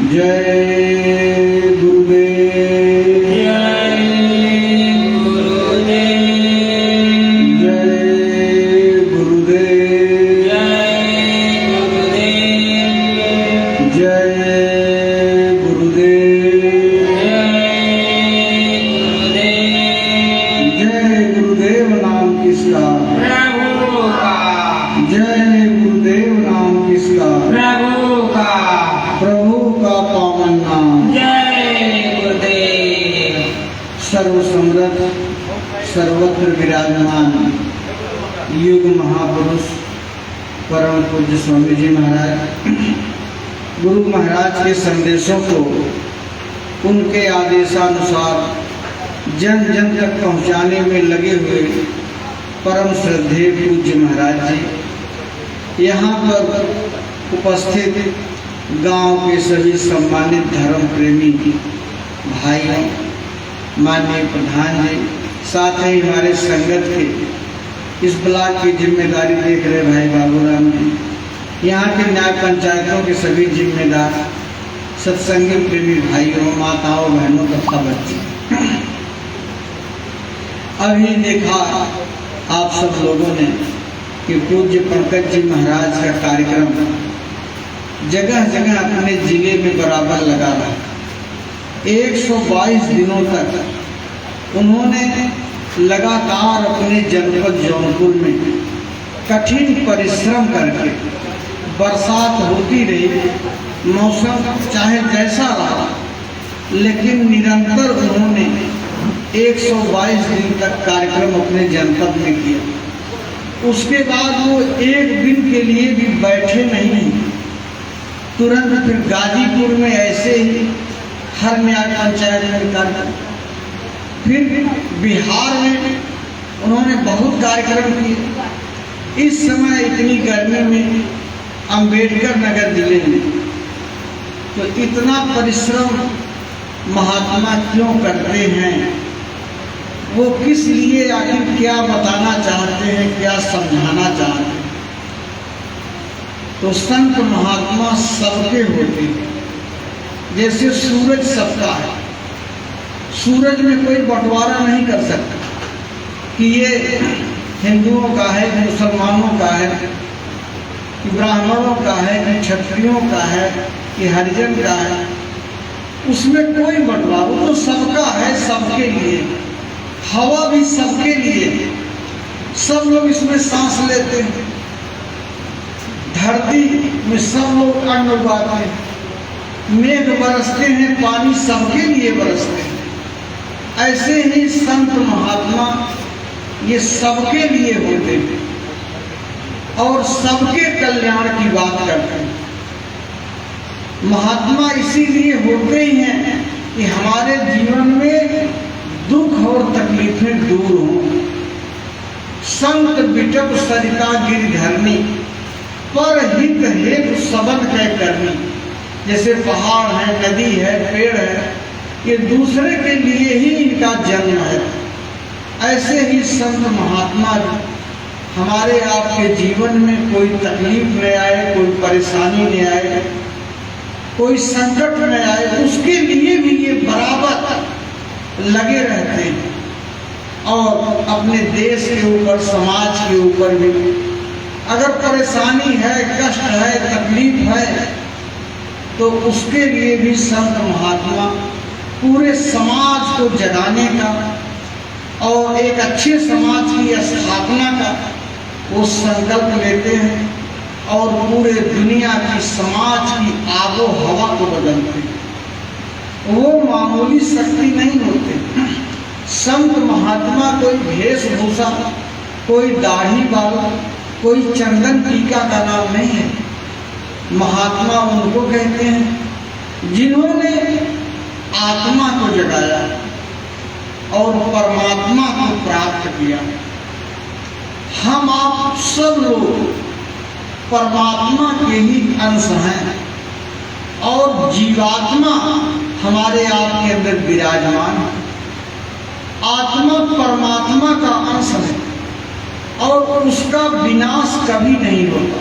जय गुरुदेव जय गुरुदेव जय गुरुदेव जय गुरुदेव जय गुरुदेव जय जय गुरुदेव गुरुदेव नाम किसका प्रभु का जय गुरुदेव नाम किसका प्रभु का प्रभु का पावन नाम जय गुरुदेव सर्वसमृद्ध सर्वत्र विराजमान युग महापुरुष परम पूज्य स्वामी जी महाराज गुरु महाराज के संदेशों को उनके आदेशानुसार जन जन तक पहुंचाने में लगे हुए परम श्रद्धेय पूज्य महाराज जी यहाँ पर उपस्थित गांव के सभी सम्मानित धर्म प्रेमी भाइयों, माननीय प्रधान जी, साथ ही हमारे संगत के इस ब्लॉक की जिम्मेदारी देख रहे भाई बाबूराम जी, यहाँ के न्याय पंचायतों के सभी जिम्मेदार, सत्संगी प्रेमी भाइयों, माताओं, बहनों तथा बच्चे, अभी देखा आप सब लोगों ने कि पूज्य पंकज जी महाराज का कार्यक्रम जगह जगह अपने जिले में बराबर लगा रहा। 122 दिनों तक उन्होंने लगातार अपने जनपद जौनपुर में कठिन परिश्रम करके, बरसात होती रही, मौसम चाहे जैसा रहा, लेकिन निरंतर उन्होंने 122 दिन तक कार्यक्रम अपने जनपद में किया। उसके बाद वो एक दिन के लिए भी बैठे नहीं, तुरंत फिर गाजीपुर में ऐसे ही हर न्याय पंचायत में कार्यक्रम, फिर बिहार में उन्होंने बहुत कार्यक्रम किए। इस समय इतनी गर्मी में अंबेडकर नगर जिले में तो इतना परिश्रम महात्मा क्यों करते हैं, वो किस लिए, आखिर क्या बताना चाहते हैं, क्या समझाना चाहते हैं। तो संत महात्मा सबके होते हैं। जैसे सूरज सबका है, सूरज में कोई बंटवारा नहीं कर सकता कि ये हिंदुओं का है, मुसलमानों का है, कि ब्राह्मणों का है, कि क्षत्रियों का है, कि हरिजन का है। उसमें कोई बंटवारा, वो तो सबका है, सबके लिए। हवा भी सबके लिए, सब लोग इसमें सांस लेते हैं। धरती में सब लोग अन्न उगाते हैं, मेघ बरसते हैं, पानी सबके लिए बरसते हैं। ऐसे ही संत महात्मा ये सबके लिए होते हैं और सबके कल्याण की बात करते हैं। महात्मा इसीलिए होते ही हैं कि हमारे जीवन में दुख और तकलीफें दूर हों। संत बिटप सरिता गिरधरनी, पर हित हेतु सबन कह करनी। जैसे पहाड़ है, नदी है, पेड़ है, ये दूसरे के लिए ही इनका जन्म है। ऐसे ही संत महात्मा हमारे आपके जीवन में कोई तकलीफ न आए, कोई परेशानी न आए, कोई संकट न आए, उसके लिए भी ये बराबर लगे रहते हैं। और अपने देश के ऊपर, समाज के ऊपर भी अगर परेशानी है, कष्ट है, तकलीफ है, तो उसके लिए भी संत महात्मा पूरे समाज को जगाने का और एक अच्छे समाज की स्थापना का वो संकल्प लेते हैं और पूरे दुनिया की, समाज की आबो हवा को बदलते हैं। वो मामूली शक्ति नहीं होते। संत महात्मा कोई वेशभूषा, कोई दाढ़ी वाला, कोई चंदन टीका का नाम नहीं है। महात्मा उनको कहते हैं जिन्होंने आत्मा को जगाया और परमात्मा को प्राप्त किया। हम आप सब लोग परमात्मा के ही अंश हैं और जीवात्मा हमारे आपके अंदर विराजमान है। आत्मा परमात्मा का अंश है और उसका विनाश कभी नहीं होता।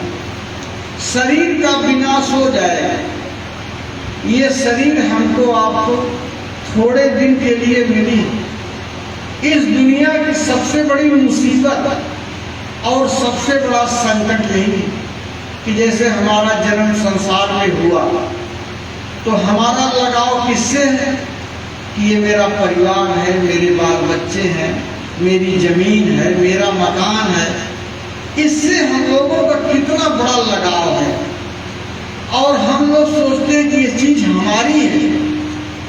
शरीर का विनाश हो जाएगा, ये शरीर हमको आपको थोड़े दिन के लिए मिली। इस दुनिया की सबसे बड़ी मुसीबत और सबसे बड़ा संकट यही कि जैसे हमारा जन्म संसार में हुआ तो हमारा लगाव किससे है कि ये मेरा परिवार है, मेरे बाल बच्चे हैं, मेरी जमीन है, मेरा मकान है। इससे हम लोगों का कितना बड़ा लगाव है और हम लोग सोचते हैं कि ये चीज हमारी है,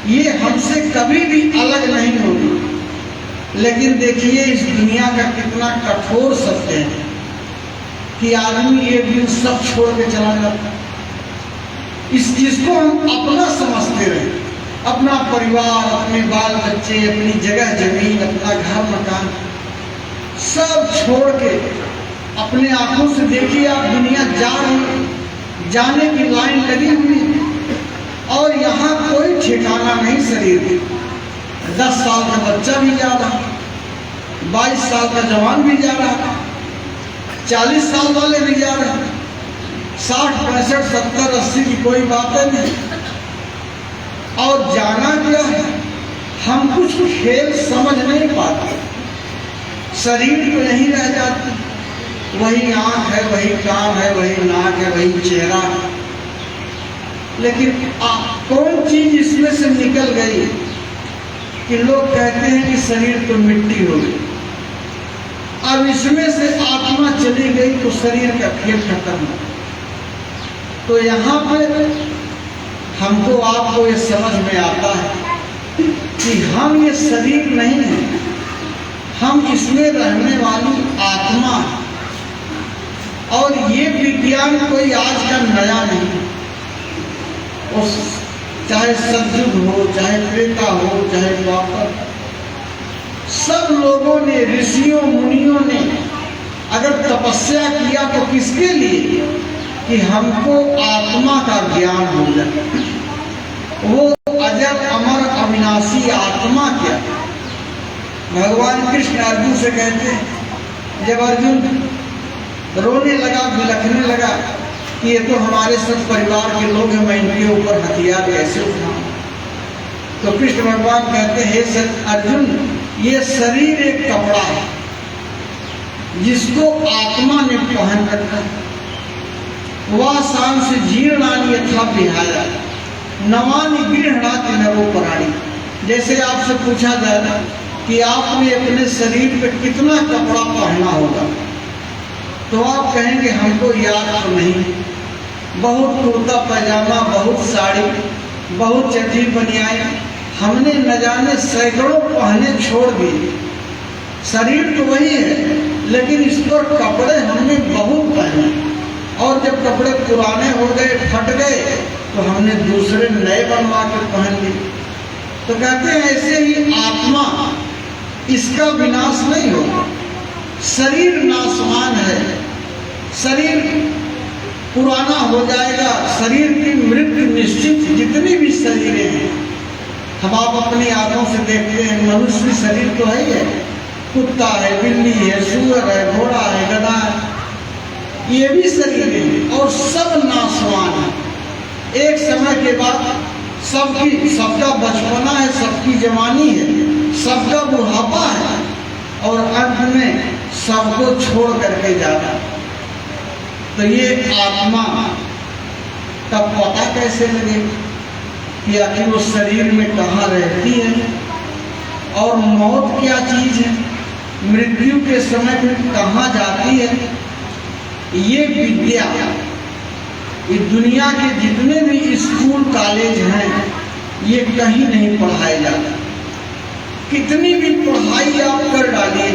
ये हमसे कभी भी अलग नहीं होगी। लेकिन देखिए इस दुनिया का कितना कठोर सत्य है कि आदमी एक दिन सब छोड़ के चला जाता है। इस चीज को हम अपना समझते रहे, अपना परिवार, अपने बाल बच्चे, अपनी जगह जमीन, अपना घर मकान सब छोड़ के अपने आंखों से देखिए आप दुनिया जा रही, जाने की लाइन लगी हुई है और यहाँ कोई ठिकाना नहीं शरीर की। 10 साल का बच्चा भी जा रहा, 22 साल का जवान भी जा रहा, 40 साल वाले भी जा रहे, 60, 65, 70, 80 की कोई बात नहीं। और जाना क्या है हम कुछ खेल समझ नहीं पाते। शरीर तो यहीं रह जाती, वही आंख है, वही कान है, वही नाक है, वही चेहरा है। लेकिन कौन चीज इसमें से निकल गई कि लोग कहते हैं कि शरीर तो मिट्टी हो गई, अब इसमें से आत्मा चली गई तो शरीर का खेल खत्म हो। तो यहाँ पे हमको आपको ये समझ में आता है कि हम ये शरीर नहीं है, हम इसमें रहने वाली आत्मा है। और ये विज्ञान कोई आज का नया नहीं है, उस चाहे सतयुग हो, चाहे त्रेता हो, चाहे द्वापर, सब लोगों ने, ऋषियों मुनियों ने अगर तपस्या किया तो किसके लिए कि हमको आत्मा का ज्ञान हो जाए। वो अजर अमर अविनाशी आत्मा क्या। भगवान कृष्ण अर्जुन से कहते हैं, जब अर्जुन रोने लगा, बिलखने लगा कि ये तो हमारे सब परिवार के लोग हैं, मैं इनके ऊपर हथियार कैसे उठाऊं। तो कृष्ण भगवान कहते हैं, हे अर्जुन, ये शरीर एक कपड़ा है जिसको आत्मा ने पहन रखा है। वह शान से जीर्णानी यथा विहाया नवानि गृहणाति नरोपराणी। जैसे आपसे पूछा जाए कि आपने अपने शरीर पे कितना कपड़ा पहना होगा तो आप कहेंगे हमको याद तो नहीं। बहुत कुर्ता पैजामा, बहुत साड़ी, बहुत चड्डी बनियाई हमने न जाने सैकड़ों पहने छोड़ दिए। शरीर तो वही है लेकिन इस पर कपड़े हमने बहुत पहने और जब कपड़े पुराने हो गए, फट गए तो हमने दूसरे नए बनवा के पहन लिए। तो कहते हैं ऐसे ही आत्मा, इसका विनाश नहीं होगा। शरीर नाशवान है, शरीर पुराना हो जाएगा, शरीर की मृत्यु निश्चित। जितनी भी शरीरें हैं हम आप अपनी आंखों से देखते हैं, मनुष्य शरीर तो है ही है, कुत्ता है, बिल्ली है, सूअर है, घोड़ा है, गधा है, ये भी शरीर है और सब नाशवान है। एक समय के बाद सबका बचपना है, सबकी जवानी है, सबका बुढ़ापा है और अंत में सबको छोड़ करके जाना। तो ये आत्मा का पता कैसे लगे कि आखिर वो शरीर में कहाँ रहती है और मौत क्या चीज है, मृत्यु के समय में कहाँ जाती है। ये विद्या, ये दुनिया के जितने भी स्कूल कॉलेज हैं ये कहीं नहीं पढ़ाए जाते। कितनी भी पढ़ाई आप कर डालिए,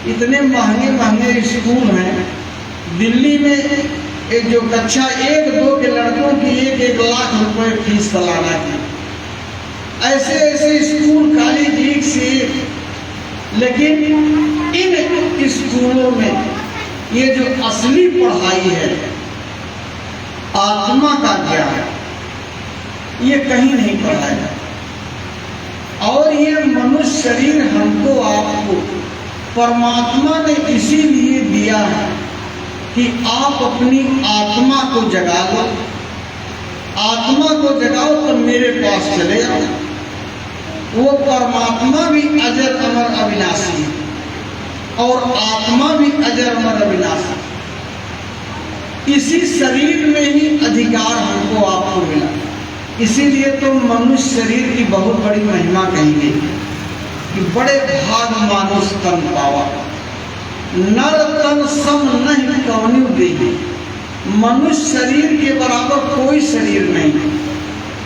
इतने महंगे महंगे स्कूल हैं। दिल्ली में एक जो कक्षा 1-2 के लड़कों की 1-1 लाख रुपए फीस सालाना की, ऐसे ऐसे स्कूल कॉलेज एक से एक। लेकिन इन स्कूलों में ये जो असली पढ़ाई है, आत्मा का ज्ञान, ये कहीं नहीं पढ़ाया। और ये मनुष्य शरीर हमको आपको परमात्मा ने इसीलिए दिया है कि आप अपनी आत्मा को जगा लो, आत्मा को जगाओ तो मेरे पास चले आओ। वो परमात्मा भी अजर अमर अविनाशी है और आत्मा भी अजर अमर अविनाशी। इसी शरीर में ही अधिकार हमको आपको मिला। इसीलिए तो मनुष्य शरीर की बहुत बड़ी महिमा कही गई कि बड़े भाग मानुष तन पावा, नर तन सम नहीं कौन्यू देही। मनुष्य शरीर के बराबर कोई शरीर नहीं।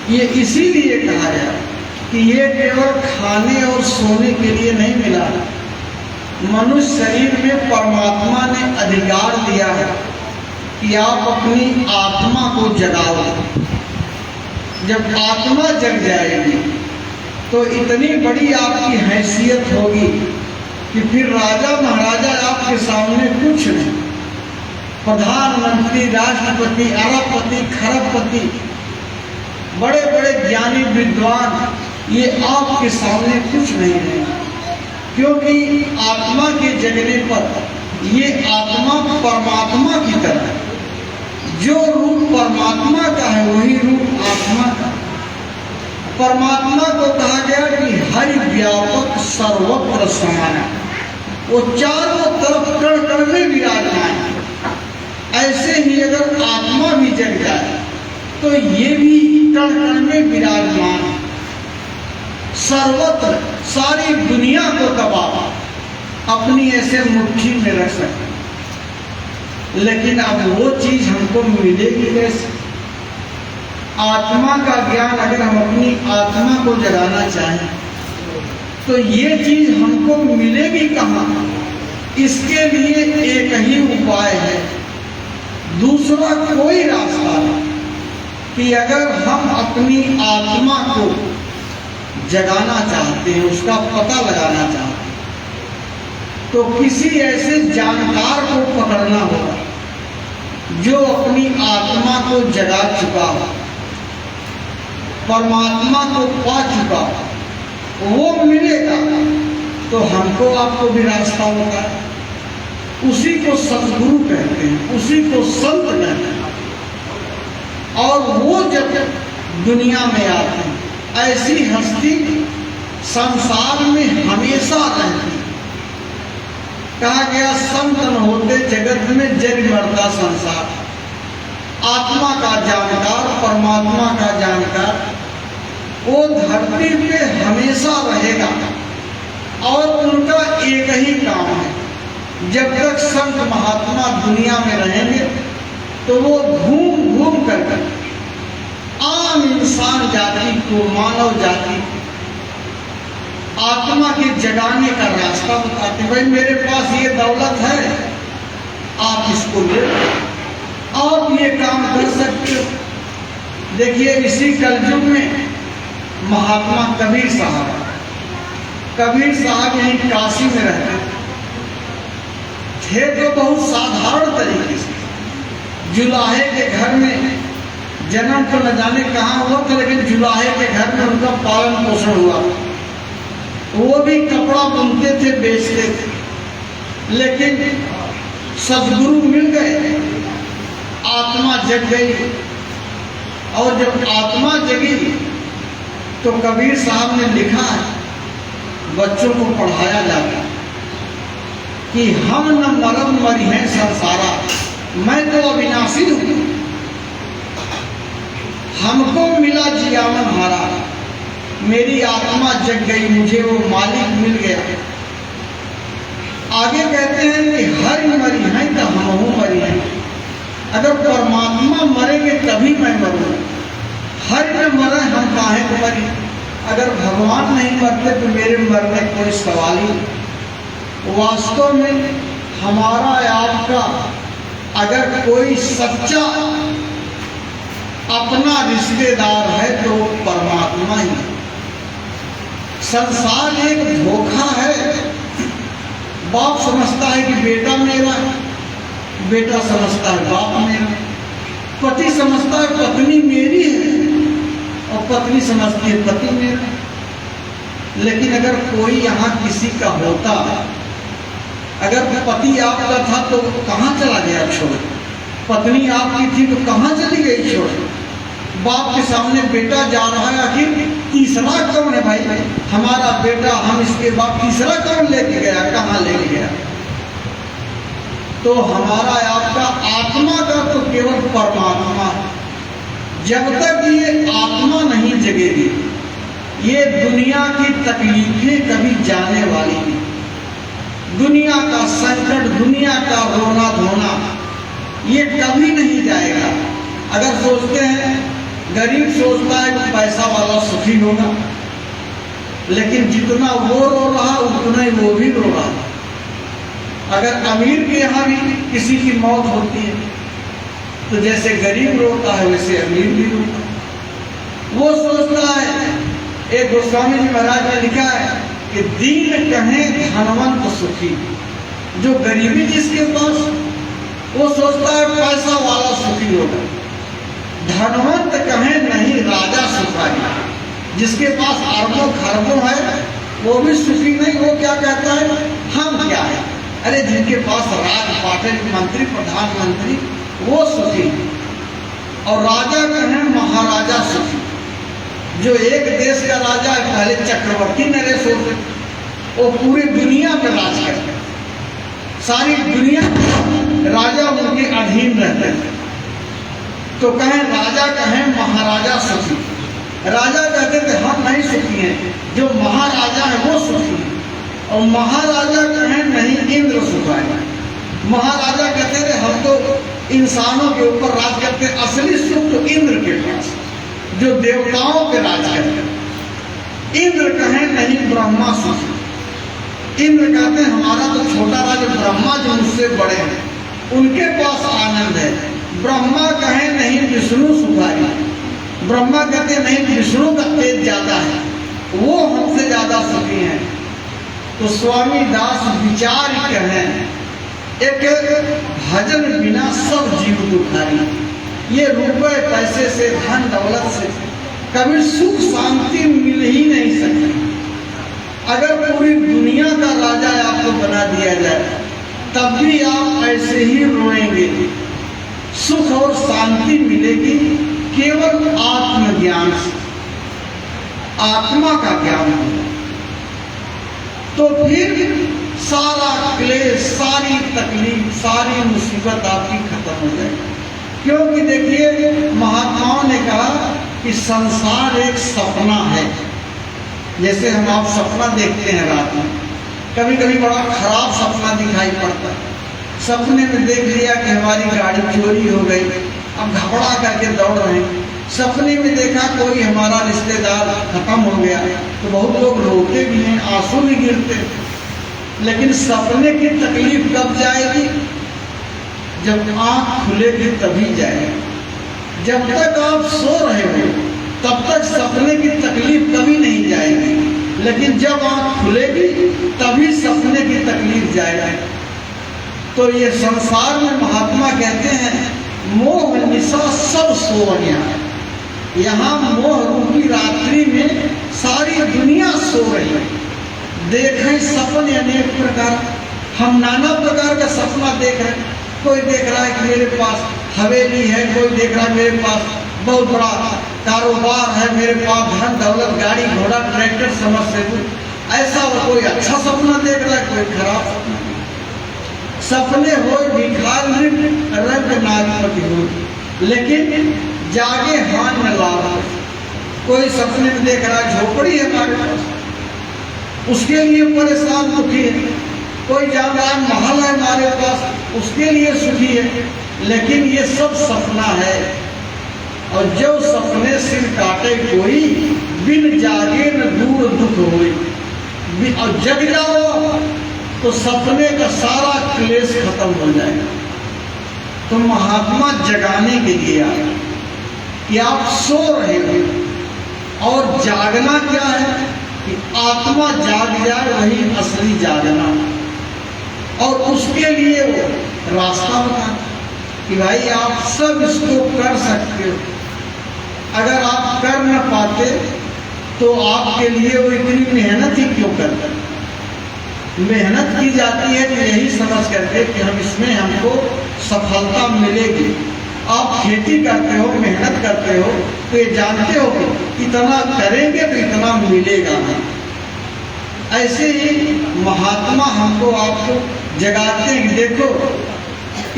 ये इसीलिए कहा गया कि ये केवल खाने और सोने के लिए नहीं मिला। मनुष्य शरीर में परमात्मा ने अधिकार दिया है कि आप अपनी आत्मा को जगाओ। जब आत्मा जग जाएगी तो इतनी बड़ी आपकी हैसियत होगी कि फिर राजा महाराजा आपके सामने कुछ नहीं। प्रधानमंत्री, राष्ट्रपति, अरबपति, खरबपति, बड़े बड़े ज्ञानी विद्वान ये आपके सामने कुछ नहीं है, क्योंकि आत्मा के जगने पर ये आत्मा परमात्मा की तरह है। जो रूप परमात्मा का है वही रूप आत्मा का। परमात्मा को कहा गया कि हरि व्यापक सर्वत्र समाना, वो चारों तरफ कण कण में विराजमान है। ऐसे ही अगर आत्मा भी जग जाए तो ये भी कण कण में विराजमान है। सर्वत्र सारी दुनिया को दबा अपनी ऐसे मुट्ठी में रख सकते। लेकिन अब वो चीज हमको मिलेगी कैसे? आत्मा का ज्ञान अगर हम अपनी आत्मा को जगाना चाहें तो ये चीज हमको मिलेगी कहाँ? इसके लिए एक ही उपाय है, दूसरा कोई रास्ता नहीं। कि अगर हम अपनी आत्मा को जगाना चाहते हैं, उसका पता लगाना चाहते हैं, तो किसी ऐसे जानकार को पकड़ना होगा जो अपनी आत्मा को जगा चुका हो, परमात्मा को पा चुका हो। वो मिलेगा तो हमको आपको भी रास्ता होता है। उसी को सतगुरु कहते हैं, उसी को संत कहते हैं। और वो जब दुनिया में आते हैं, ऐसी हस्ती संसार में हमेशा रहती। कहा गया संत न होते जगत में जग मरता संसार। आत्मा का जानकार, परमात्मा का जानकार वो धरती पे हमेशा रहेगा और उनका एक ही काम है। जब तक संत महात्मा दुनिया में रहेंगे तो वो घूम घूम कर आम इंसान जाति को, मानव जाति आत्मा के जगाने का रास्ता बताते। भाई मेरे पास ये दौलत है, आप इसको ले, आप ये काम कर सकते हो। देखिए इसी कलयुग में महात्मा कबीर साहब यहीं काशी में रहते थे। तो बहुत साधारण तरीके से जुलाहे के घर में, जन्म तो न जाने कहाँ हुआ था, लेकिन जुलाहे के घर में उनका पालन पोषण हुआ। वो भी कपड़ा बुनते थे, बेचते थे। लेकिन सदगुरु मिल गए, आत्मा जग गई। और जब आत्मा जगी तो कबीर साहब ने लिखा है, बच्चों को पढ़ाया जाता कि हम न मरम मरी हैं संसारा, मैं तो अविनाशी हूं। हमको मिला जियावन हारा, मेरी आत्मा जग गई, मुझे वो मालिक मिल गया। आगे कहते हैं कि हरि मरी हैं तो हमहू मरी हैं। अगर परमात्मा मरेंगे तभी मैं मरूंगा। हरि न मरे हम काहे को मरी? अगर भगवान नहीं मरते तो मेरे मरने कोई सवाल ही नहीं। वास्तव में हमारा आपका अगर कोई सच्चा अपना रिश्तेदार है तो परमात्मा ही है। संसार एक धोखा है। बाप समझता है कि बेटा मेरा, बेटा समझता है बाप मेरा, पति समझता है पत्नी मेरी है और पत्नी समझती है पति मेरा। लेकिन अगर कोई यहाँ किसी का होता, अगर पति आपका था तो कहाँ चला गया छोड़? पत्नी आपकी थी तो कहाँ चली गई छोड़? बाप के सामने बेटा जा रहा है, आखिर तीसरा कौन है भाई? हमारा बेटा, हम इसके बाद तीसरा कौन लेके गया, कहाँ लेके गया? तो हमारा आपका आत्मा का तो केवल परमात्मा है। जब तक ये आत्मा नहीं जगेगी, ये दुनिया की तकलीफें कभी जाने वाली नहीं। दुनिया का संकट, दुनिया का रोना धोना, ये कभी नहीं जाएगा। अगर सोचते हैं, गरीब सोचता है कि पैसा वाला सुखी होगा, लेकिन जितना वो रो रहा उतना ही वो भी रो रहा। अगर अमीर के यहाँ भी किसी की मौत होती है तो जैसे गरीब रोता है वैसे अमीर भी रोता है। वो सोचता है, एक गोस्वामी जी महाराज ने लिखा है कि दीन कहें धनवंत सुखी। जो गरीबी जिसके पास, वो सोचता है पैसा वाला सुखी होगा। धनवंत कहें नहीं राजा सुखाई। जिसके पास अरबों खरबों है वो भी सुखी नहीं। वो क्या कहता है, हम क्या है? अरे जिनके पास राजपाट, मंत्री, प्रधानमंत्री, वो सुखी। और राजा कहें महाराजा सुखी। जो एक देश का राजा है, पहले चक्रवर्ती नरेश होते, वो पूरी दुनिया पर राज करते, सारी दुनिया राजा उनके अधीन रहते हैं। तो कहें राजा कहें महाराजा सुखी। राजा कहते थे हम नहीं सुखी हैं, जो महाराजा है वो सुखी है। और महाराजा कहें नहीं इंद्र सुखाए। महाराजा कहते थे हम तो इंसानों के ऊपर राज करते, असली सुख तो इंद्र के पास, जो देवताओं पे राज करते। इंद्र कहें नहीं ब्रह्मा सुखी। इंद्र कहते हैं हमारा तो छोटा राजा ब्रह्मा जो मुझसे बड़े हैं उनके पास आनंद है। ब्रह्मा कहें नहीं विष्णु सुखाई। ब्रह्मा कहते नहीं विष्णु का तेज ज्यादा है, वो हमसे ज्यादा सुखी हैं। तो स्वामी दास विचार कहें, एक भजन बिना सब जीव दुखारी। ये रुपए पैसे से, धन दौलत से कभी सुख शांति मिल ही नहीं सकती। अगर पूरी दुनिया का राजा आपको बना दिया जाए तब भी आप ऐसे ही रोएंगे। सुख और शांति मिलेगी केवल आत्मज्ञान से, आत्मा का ज्ञान होगा। तो फिर सारा क्लेश, सारी तकलीफ, सारी मुसीबत आपकी खत्म हो जाएगी। क्योंकि देखिए महात्माओं ने कहा कि संसार एक सपना है। जैसे हम आप सपना देखते हैं रात में, कभी कभी बड़ा खराब सपना दिखाई पड़ता है। सपने में देख लिया कि हमारी गाड़ी चोरी हो गई, अब घबरा करके दौड़ रहे हैं। सपने में देखा कोई हमारा रिश्तेदार खत्म हो गया, तो बहुत लोग रोते भी हैं, आंसू भी गिरते हैं। लेकिन सपने की तकलीफ कब जाएगी? जब आंख खुलेगी तभी जाएगी। जब तक आप सो रहे हो तब तक सपने की तकलीफ कभी नहीं जाएगी, लेकिन जब आंख खुलेगी तभी सपने की तकलीफ जाएगी। तो ये संसार में महात्मा कहते हैं मोह निशा सब सोवनिया। यहाँ मोह रूपी रात्रि में सारी दुनिया सो रही है। देखें सपने अनेक प्रकार, हम नाना प्रकार का सपना देख रहे हैं। कोई देख रहा है कि मेरे पास हवेली है, कोई देख रहा है मेरे पास बहुत बड़ा कारोबार है, मेरे पास धन दौलत, गाड़ी घोड़ा, ट्रैक्टर, समरसेबुल। ऐसा कोई अच्छा सपना देख रहा है, कोई खराब सपना। सपने हो भिखार रंग नागपति हो, लेकिन जागे हान में लाभ। कोई सपने में देख रहा है झोपड़ी है हमारे पास, उसके लिए परेशान दुखी है। कोई जान रहा है महल है हमारे पास, उसके लिए सुखी है। लेकिन ये सब सपना है। और जो सपने सिर काटे कोई, बिन जागे न दूर दुख होई। और जग जाओ तो सपने का सारा क्लेश खत्म हो जाएगा। तो महात्मा जगाने के लिए आए कि आप सो रहे हो। और जागना क्या है कि आत्मा जाग जाए, वही असली जागना। और उसके लिए वो रास्ता बता कि भाई आप सब इसको कर सकते हो। अगर आप कर न पाते तो आपके लिए वो इतनी मेहनत ही क्यों करते? मेहनत की जाती है कि यही समझ करके कि हम इसमें हमको सफलता मिलेगी। आप खेती करते हो, मेहनत करते हो, तो ये जानते हो कि इतना करेंगे तो इतना मिलेगा ना। ऐसे ही महात्मा हमको आपको जगाते हैं कि देखो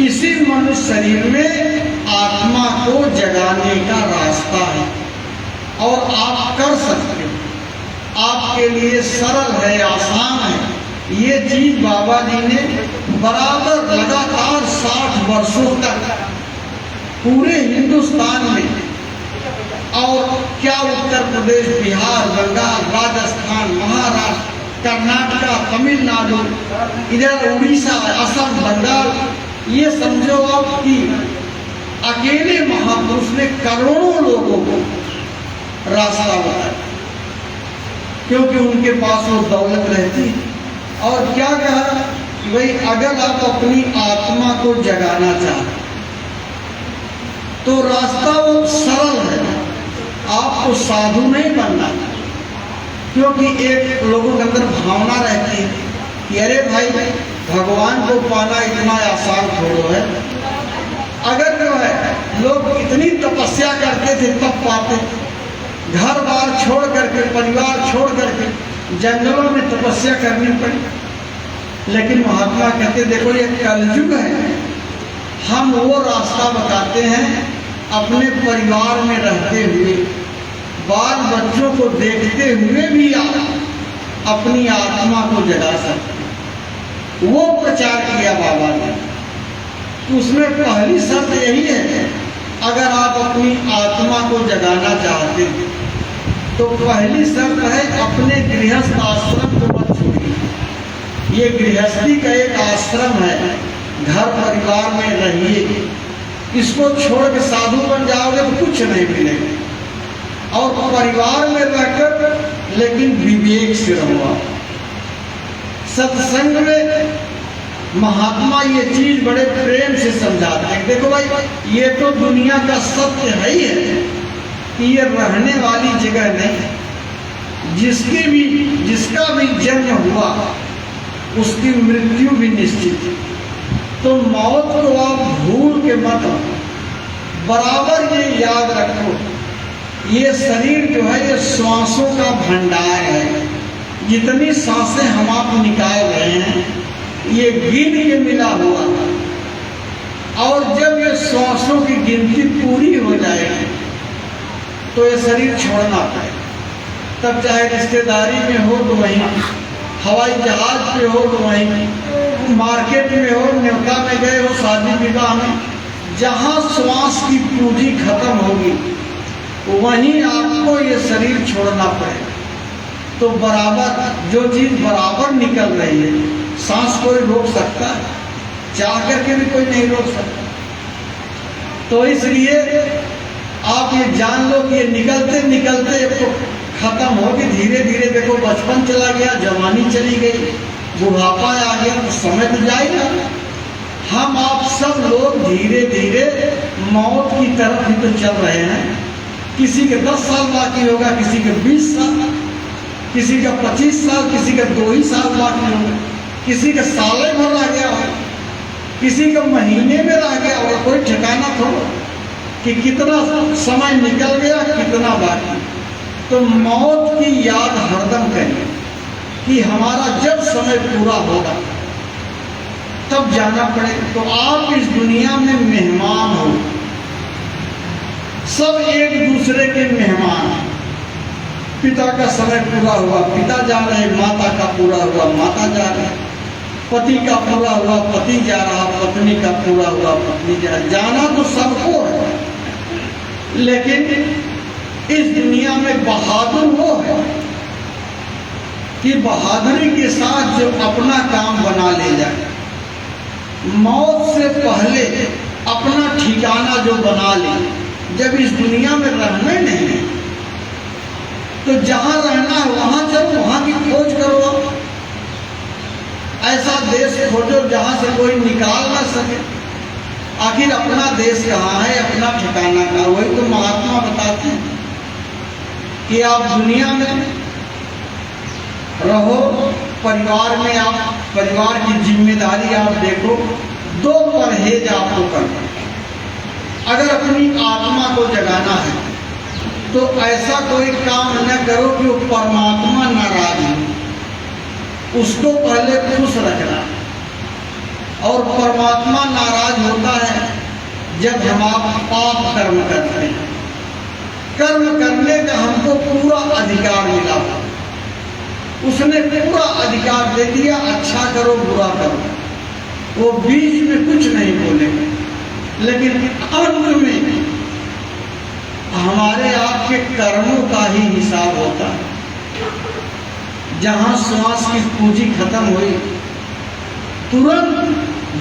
इसी मनुष्य शरीर में आत्मा को जगाने का रास्ता है और आप कर सकते हो। आपके लिए सरल है, आसान है। ये चीज बाबा जी ने बराबर लगातार 60 वर्षों तक पूरे हिंदुस्तान में, और क्या उत्तर प्रदेश, बिहार, बंगाल, राजस्थान, महाराष्ट्र, कर्नाटका, तमिलनाडु, इधर उड़ीसा, असम, बंगाल, ये समझो आप कि अकेले महापुरुष ने करोड़ों लोगों को रास्ता बताया, क्योंकि उनके पास वो दौलत रहती। और क्या कहा कि भाई अगर आप अपनी आत्मा को जगाना चाहते तो रास्ता वो सरल है, आपको साधु नहीं बनना। क्योंकि एक लोगों के अंदर भावना रहती है कि अरे भाई भगवान को पाना इतना आसान थोड़ो है। अगर जो है लोग इतनी तपस्या करते थे तब पाते, घर बार छोड़ करके, परिवार छोड़ करके जंगलों में तपस्या करनी पड़ी। लेकिन महात्मा कहते देखो ये कलयुग है, हम वो रास्ता बताते हैं अपने परिवार में रहते हुए, बाल बच्चों को देखते हुए भी आप अपनी आत्मा को जगा सकते हैं। वो प्रचार किया बाबा ने। उसमें पहली शर्त यही है, अगर आप अपनी आत्मा को जगाना चाहते हैं तो पहली शर्त है अपने गृहस्थ आश्रम को मत छोड़िए। ये गृहस्थी का एक आश्रम है, घर परिवार में रहिए। इसको छोड़ के साधु बन जाओगे तो कुछ नहीं मिलेगा। और परिवार में रहकर लेकिन विवेक से रहो। सत्संग में महात्मा ये चीज बड़े प्रेम से समझाते हैं। देखो भाई ये तो दुनिया का सत्य है ही है कि ये रहने वाली जगह नहीं। जिसका भी जन्म हुआ उसकी मृत्यु भी निश्चित है। तो मौत को आप भूल के मत, बराबर ये याद रखो, ये शरीर जो है ये श्वासों का भंडार है। जितनी सांसें हम आप निकाल रहे हैं ये गिन के मिला हुआ था। और जब ये श्वासों की गिनती पूरी हो जाएगी तो ये शरीर छोड़ना पड़ेगा। तब चाहे रिश्तेदारी में हो तो वहीं, हवाई जहाज पे हो तो वहीं, मार्केट में हो, न्योता में गए हो, शादी विवाह में, जहाँ श्वास की पूंजी खत्म होगी वहीं आपको ये शरीर छोड़ना पड़ेगा। तो बराबर जो चीज बराबर निकल रही है, सांस कोई रोक सकता है? चाह करके भी कोई नहीं रोक सकता। तो इसलिए आप ये जान लो कि ये निकलते निकलते तो खत्म होगी। धीरे धीरे देखो बचपन चला गया, जवानी चली गई, बुढ़ापा आ गया, तो समय तो जाएगा। हम आप सब लोग धीरे धीरे मौत की तरफ ही तो चल रहे हैं। किसी के 10 साल बाकी होगा, किसी के 20 साल, किसी का 25 साल, किसी का 2 ही साल बाकी होगा, किसी का साले भर रह गया होगा, किसी का महीने में रह गया होगा। कोई ठिकाना थोड़ा कि कितना समय निकल गया, कितना बाकी। तो मौत की याद हरदम करिए कि हमारा जब समय पूरा होगा तब जाना पड़ेगा। तो आप इस दुनिया में मेहमान हो, सब एक दूसरे के मेहमान हैं। पिता का समय पूरा हुआ, पिता जा रहे, माता का पूरा हुआ, माता जा रहे, पति का पूरा हुआ, पति जा रहा, पत्नी का पूरा हुआ, पत्नी जा रहा। जाना तो सबको है, लेकिन इस दुनिया में बहादुर वो है कि बहादुरी के साथ जो अपना काम बना ले जाए। मौत से पहले अपना ठिकाना जो बना ले, जब इस दुनिया में रहना नहीं है तो जहां रहना है वहां चलो, वहां की खोज करो। ऐसा देश खोजो जहां से कोई निकाल ना सके। आखिर अपना देश कहाँ है, अपना ठिकाना कहाँ? वही तो महात्मा बताते हैं कि आप दुनिया में रहो, परिवार में आप परिवार की जिम्मेदारी आप देखो। 2 परहेज आपको करना। अगर अपनी आत्मा को जगाना है तो ऐसा कोई काम न करो कि वो परमात्मा नाराज हो। उसको पहले खुश रखना। और परमात्मा नाराज होता है जब हम आप पाप कर्म करते हैं। कर्म करने का हमको पूरा अधिकार मिला था, उसने पूरा अधिकार दे दिया, अच्छा करो बुरा करो, वो बीच में कुछ नहीं बोलेगा। लेकिन अंत में हमारे आपके कर्मों का ही हिसाब होता है। जहां श्वास की पूंजी खत्म हुई, तुरंत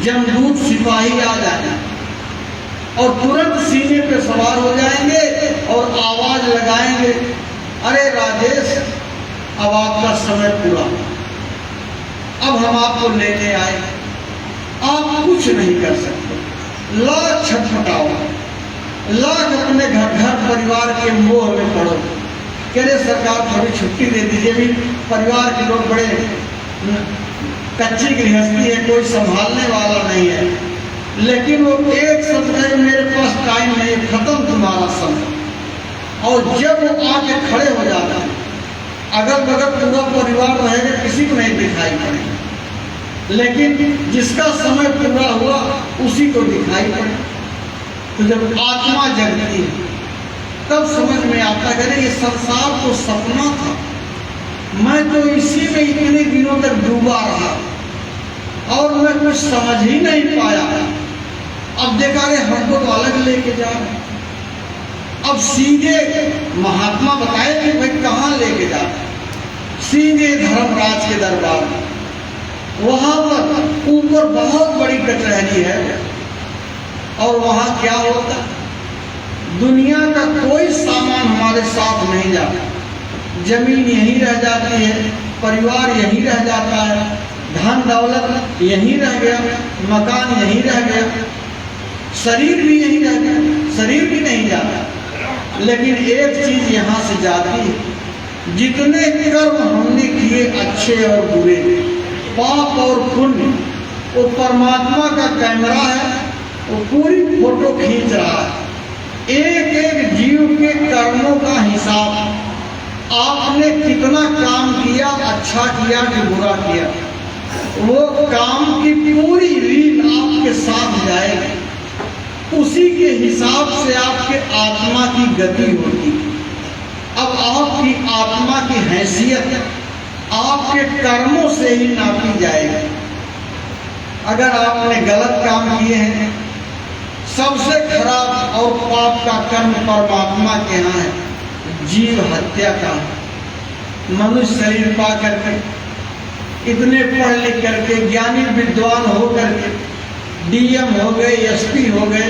जमदूत सिपाही आ जाए और तुरंत सीने पे सवार हो जाएंगे और आवाज लगाएंगे, अरे राजेश, अब आपका समय पूरा, अब हम आपको लेने आए, आप कुछ नहीं कर सकते। लाख छटपटाओ, लाख अपने घर परिवार के मोह में पड़ो, कह रहे सरकार थोड़ी छुट्टी दे दीजिए, भी परिवार के लोग बड़े कच्ची गृहस्थी है, कोई संभालने वाला नहीं है। लेकिन वो एक शब्द है, मेरे पास टाइम नहीं, खत्म तुम्हारा समय। और जब वो आके खड़े हो जाता है, अगल बगल पूरा परिवार रहेगा, किसी को नहीं दिखाई पड़ेगा, लेकिन जिसका समय पूरा हुआ उसी को दिखाई पड़े। तो जब आत्मा जगती है तब समझ में आता है, ये संसार तो सपना था, मैं तो इसी में इतने दिनों तक डूबा रहा और मैं कुछ समझ ही नहीं पाया। अब देखा रे हमको तो अलग लेके जा रहे। अब सीधे महात्मा बताए कि भाई कहाँ लेके जा रहे, सीधे धर्मराज के दरबार में। वहां पर ऊपर बहुत बड़ी कचहरी है और वहां क्या होता, दुनिया का कोई सामान हमारे साथ नहीं जाता, जमीन यहीं रह जाती है, परिवार यहीं रह जाता है, धन दौलत यहीं रह गया, मकान यहीं रह गया, शरीर भी यहीं रह गया, शरीर भी नहीं जाता। लेकिन एक चीज यहाँ से जाती है, जितने कर्म हमने किए अच्छे और बुरे, पाप और पुण्य, वो परमात्मा का कैमरा है, वो पूरी फोटो खींच रहा है। एक एक जीव के कर्मों का हिसाब, आपने कितना काम किया, अच्छा किया कि बुरा किया, वो काम की पूरी रील आपके साथ जाएगी। उसी के हिसाब से आपके आत्मा की गति होती। अब आपकी आत्मा की हैसियत आपके कर्मों से ही नापी जाएगी। अगर आपने गलत काम किए हैं, सबसे खराब और पाप का कर्म परमात्मा के यहाँ है जीव हत्या का। मनुष्य शरीर पा करके, इतने पढ़ लिख करके, ज्ञानी विद्वान हो करके, डीएम हो गए, एसपी हो गए,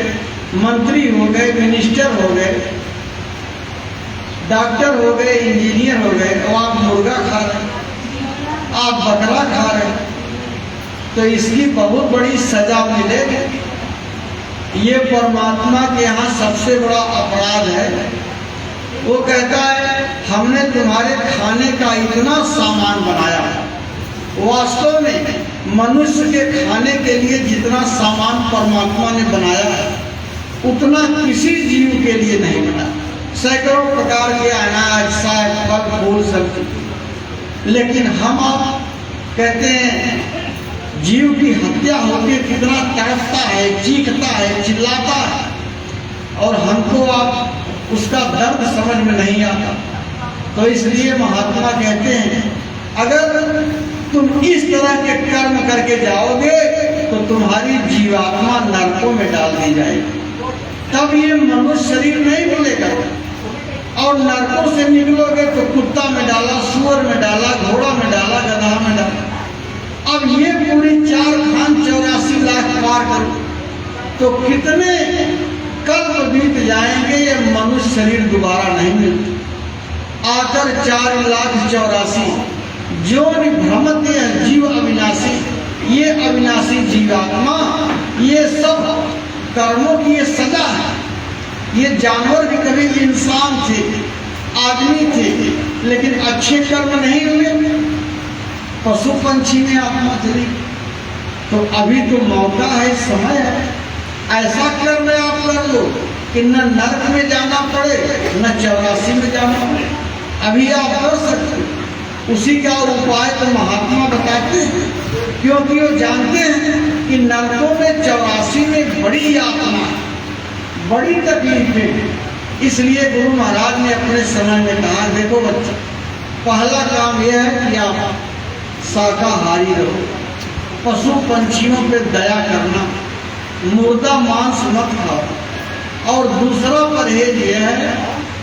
मंत्री हो गए, मिनिस्टर हो गए, डॉक्टर हो गए, इंजीनियर हो गए, और आप मुर्गा खा रहे, आप बकरा खा रहे, तो इसकी बहुत बड़ी सजा मिलेगी। ये परमात्मा के यहाँ सबसे बड़ा अपराध है। वो कहता है हमने तुम्हारे खाने का इतना सामान बनाया, वास्तव में मनुष्य के खाने के लिए जितना सामान परमात्मा ने बनाया है उतना किसी जीव के लिए नहीं बना। सैकड़ों प्रकार के अनाज, साग, फल, फूल, सब्जी, लेकिन हम आप कहते हैं जीव की हत्या होती है, कितना तड़पता है, चीखता है, चिल्लाता है, और हमको आप उसका दर्द समझ में नहीं आता। तो इसलिए महात्मा कहते हैं अगर तुम इस तरह के कर्म करके जाओगे तो तुम्हारी जीवात्मा नरकों में डाल दी जाएगी। तब ये मनुष्य शरीर नहीं मिलेगा, और नरकों से निकलोगे तो कुत्ता में डाला, सुअर में डाला, घोड़ा में डाला, गधा में डाला। अब ये पूरी 4 खान 84 लाख पार करो तो कितने कल्प बीत जाएंगे, ये मनुष्य शरीर दोबारा नहीं मिलता। आकर 4,84,000 जो भ्रमते हैं जीव अविनाशी, ये अविनाशी जीवात्मा, ये सब कर्मों की ये सजा है। ये जानवर भी कभी इंसान थे, आदमी थे, लेकिन अच्छे कर्म नहीं हुए, पशु पंछी में आत्मा चली। तो अभी तो मौका है, समय है, ऐसा कर्म आप कर लो कि न नरक में जाना पड़े न 84 में जाना पड़े। अभी आप कर सकते हो। उसी का उपाय तो महात्मा बताते हैं, क्योंकि वो जानते हैं कि नरकों में 84 में बड़ी यातना, बड़ी तकलीफें। इसलिए गुरु महाराज ने अपने समय में कहा, देखो बच्चों, पहला काम यह है कि आप शाकाहारी रहो, पशु पंछियों पे दया करना, मुर्दा मांस मत खाओ। और दूसरा परहेज यह है,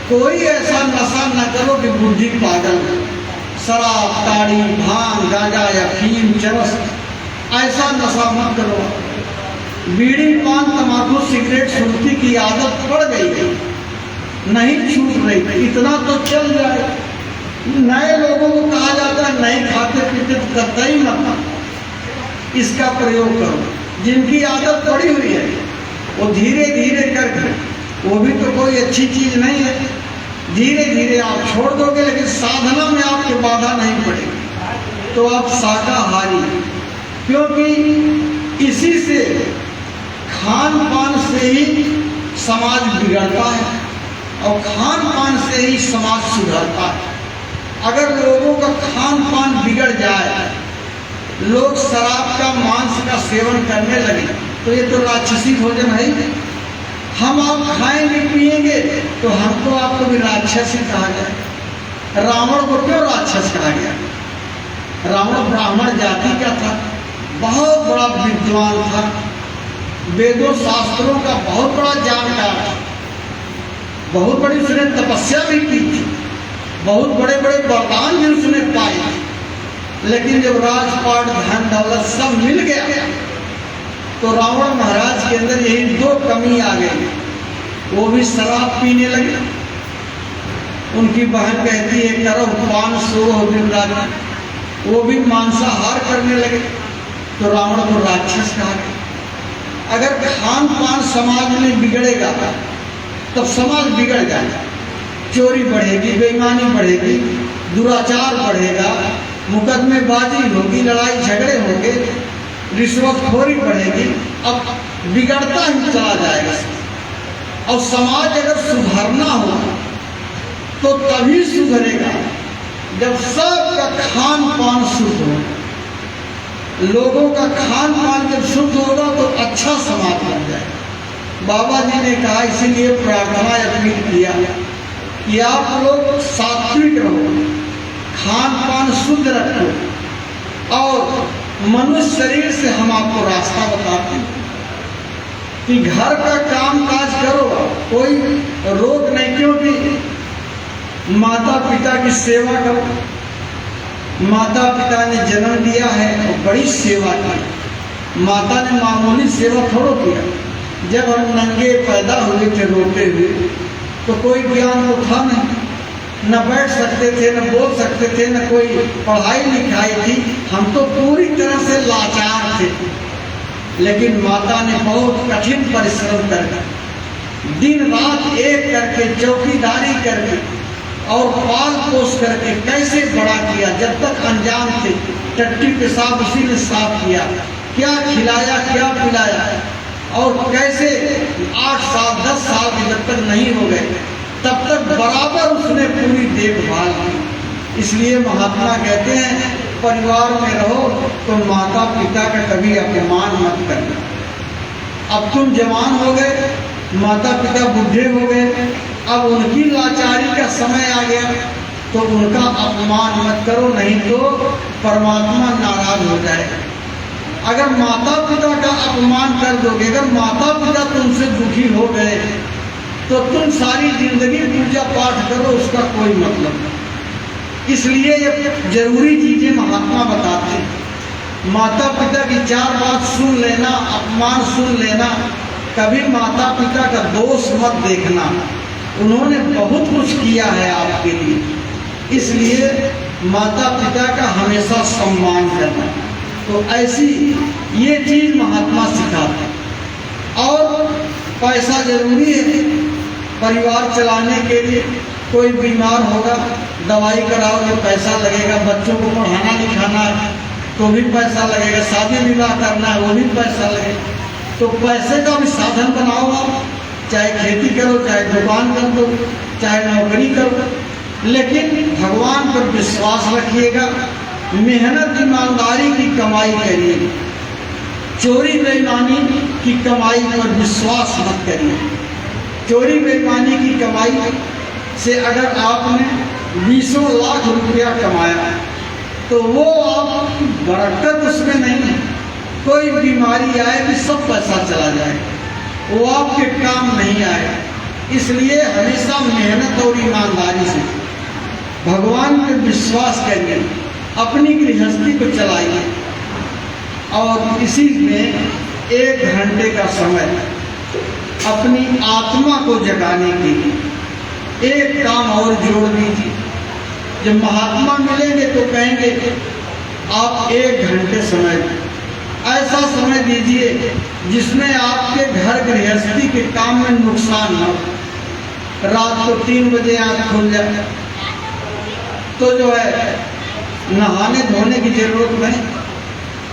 कोई ऐसा नशा न करो कि बुद्धि पागल हो। शराब, ताड़ी, भांग, गांजा या अफीम, चरस, ऐसा नशा मत करो। बीड़ी, पान, तंबाकू, सिगरेट, सुर्ती की आदत पड़ गई है, नहीं छूट रही, इतना तो चल जाए। नए लोगों को कहा जाता है नहीं खाते पीते तो कतई मत इसका प्रयोग करो। जिनकी आदत पड़ी हुई है वो धीरे धीरे करके, वो भी तो कोई अच्छी चीज नहीं है, धीरे धीरे आप छोड़ दोगे, लेकिन साधना में आपके बाधा नहीं पड़ेगी। तो आप शाकाहारी, क्योंकि इसी से खान पान से ही समाज बिगड़ता है और खान पान से ही समाज सुधरता है। अगर लोगों का खान पान बिगड़ जाए, लोग शराब का, मांस का सेवन करने लगे, तो ये तो राक्षसी भोजन है। हम आप खाएंगे पिएंगे तो हमको आपको भी राक्षसी कहा जाए। रावण को क्यों राक्षस कहा गया? रावण ब्राह्मण जाति का था, बहुत बड़ा विद्वान था, वेदों शास्त्रों का बहुत बड़ा जानकार था, बहुत बड़ी उसने तपस्या भी की थी, बहुत बड़े बड़े वरदान भी उसने पाए थे। लेकिन जब राजपाट, धन दौलत सब मिल गया तो रावण महाराज के अंदर यही दो कमी आ गई, वो भी शराब पीने लगे। उनकी बहन कहती है करो पान सोओ दिन रात, वो भी मांसाहार करने लगे, तो रावण को राक्षस कहा गया। अगर खान पान समाज में बिगड़ेगा तब समाज बिगड़ जाएगा, चोरी बढ़ेगी, बेईमानी बढ़ेगी, दुराचार बढ़ेगा, मुकदमेबाजी होगी, लड़ाई झगड़े होंगे, रिश्वतखोरी बढ़ेगी। अब बिगड़ता ही चला जाएगा। और समाज अगर सुधरना हो तो तभी सुधरेगा जब सबका खान पान शुद्ध हो। लोगों का खान पान जब शुद्ध होगा तो अच्छा समाज बन जाएगा। बाबा जी ने कहा, इसीलिए प्रार्थना अपील किया कि आप लोग सात्विक रहो, खान पान शुद्ध रखो। और मनुष्य शरीर से हम आपको रास्ता बताते हैं कि घर का काम काज करो, कोई रोक नहीं, क्योंकि माता पिता की सेवा करो। माता पिता ने जन्म दिया है और बड़ी सेवा की। माता ने मामूली सेवा थोड़ा किया। जब हम नंगे पैदा हुए थे रोते हुए तो कोई ज्ञान तो था नहीं, न बैठ सकते थे, न बोल सकते थे, न कोई पढ़ाई लिखाई थी, हम तो पूरी तरह से लाचार थे। लेकिन माता ने बहुत कठिन परिश्रम करके, दिन रात एक करके, चौकीदारी करके और पाल पोस करके कैसे बड़ा किया। जब तक अनजान थे, टट्टी पेशाब उसी ने साफ किया, क्या खिलाया क्या पिलाया, और कैसे 8 साल 10 साल के जब तक नहीं हो गए तब तक बराबर उसने पूरी देखभाल की। इसलिए महात्मा कहते हैं परिवार में रहो तो माता पिता का कभी अपमान मत करना। अब तुम जवान हो गए, माता पिता बूढ़े हो गए, अब उनकी लाचारी का समय आ गया तो उनका अपमान मत करो, नहीं तो परमात्मा नाराज हो जाएगा। अगर माता पिता का अपमान कर दोगे, अगर माता पिता तुमसे दुखी हो गए तो तुम सारी जिंदगी पूजा पाठ करो, उसका कोई मतलब नहीं। इसलिए ये जरूरी चीजें महात्मा बताते हैं। माता पिता की 4 बात सुन लेना, अपमान सुन लेना, कभी माता पिता का दोष मत देखना, उन्होंने बहुत कुछ किया है आपके लिए। इसलिए माता पिता का हमेशा सम्मान करना। तो ऐसी ये चीज महात्मा सिखाते हैं। और पैसा जरूरी है परिवार चलाने के लिए। कोई बीमार होगा, दवाई कराओगे पैसा लगेगा, बच्चों को पढ़ाना लिखाना तो भी पैसा लगेगा, शादी विवाह करना है वो भी पैसा लगेगा। तो पैसे का भी साधन बनाओ आप, चाहे खेती करो, चाहे दुकान कर दो, चाहे नौकरी करो, लेकिन भगवान पर विश्वास रखिएगा, मेहनत ईमानदारी की कमाई करिए, चोरी बेईमानी की कमाई पर विश्वास मत करिए। चोरी बेईमानी की कमाई से अगर आपने 20 लाख रुपया कमाया तो वो आपकी बरकत उसमें नहीं है। कोई बीमारी आए भी सब पैसा चला जाए, वो आपके काम नहीं आए। इसलिए हमेशा मेहनत और ईमानदारी से भगवान पे विश्वास करिए, अपनी गृहस्थी को चलाइए। और इसी में 1 घंटे का समय अपनी आत्मा को जगाने के लिए एक काम और जोड़ दीजिए। जब महात्मा मिलेंगे तो कहेंगे आप 1 घंटे समय, ऐसा समय दीजिए जिसमें आपके घर गृहस्थी के काम में नुकसान न हो। रात को 3 बजे आँख खुल जाए तो जो है नहाने धोने की जरूरत नहीं,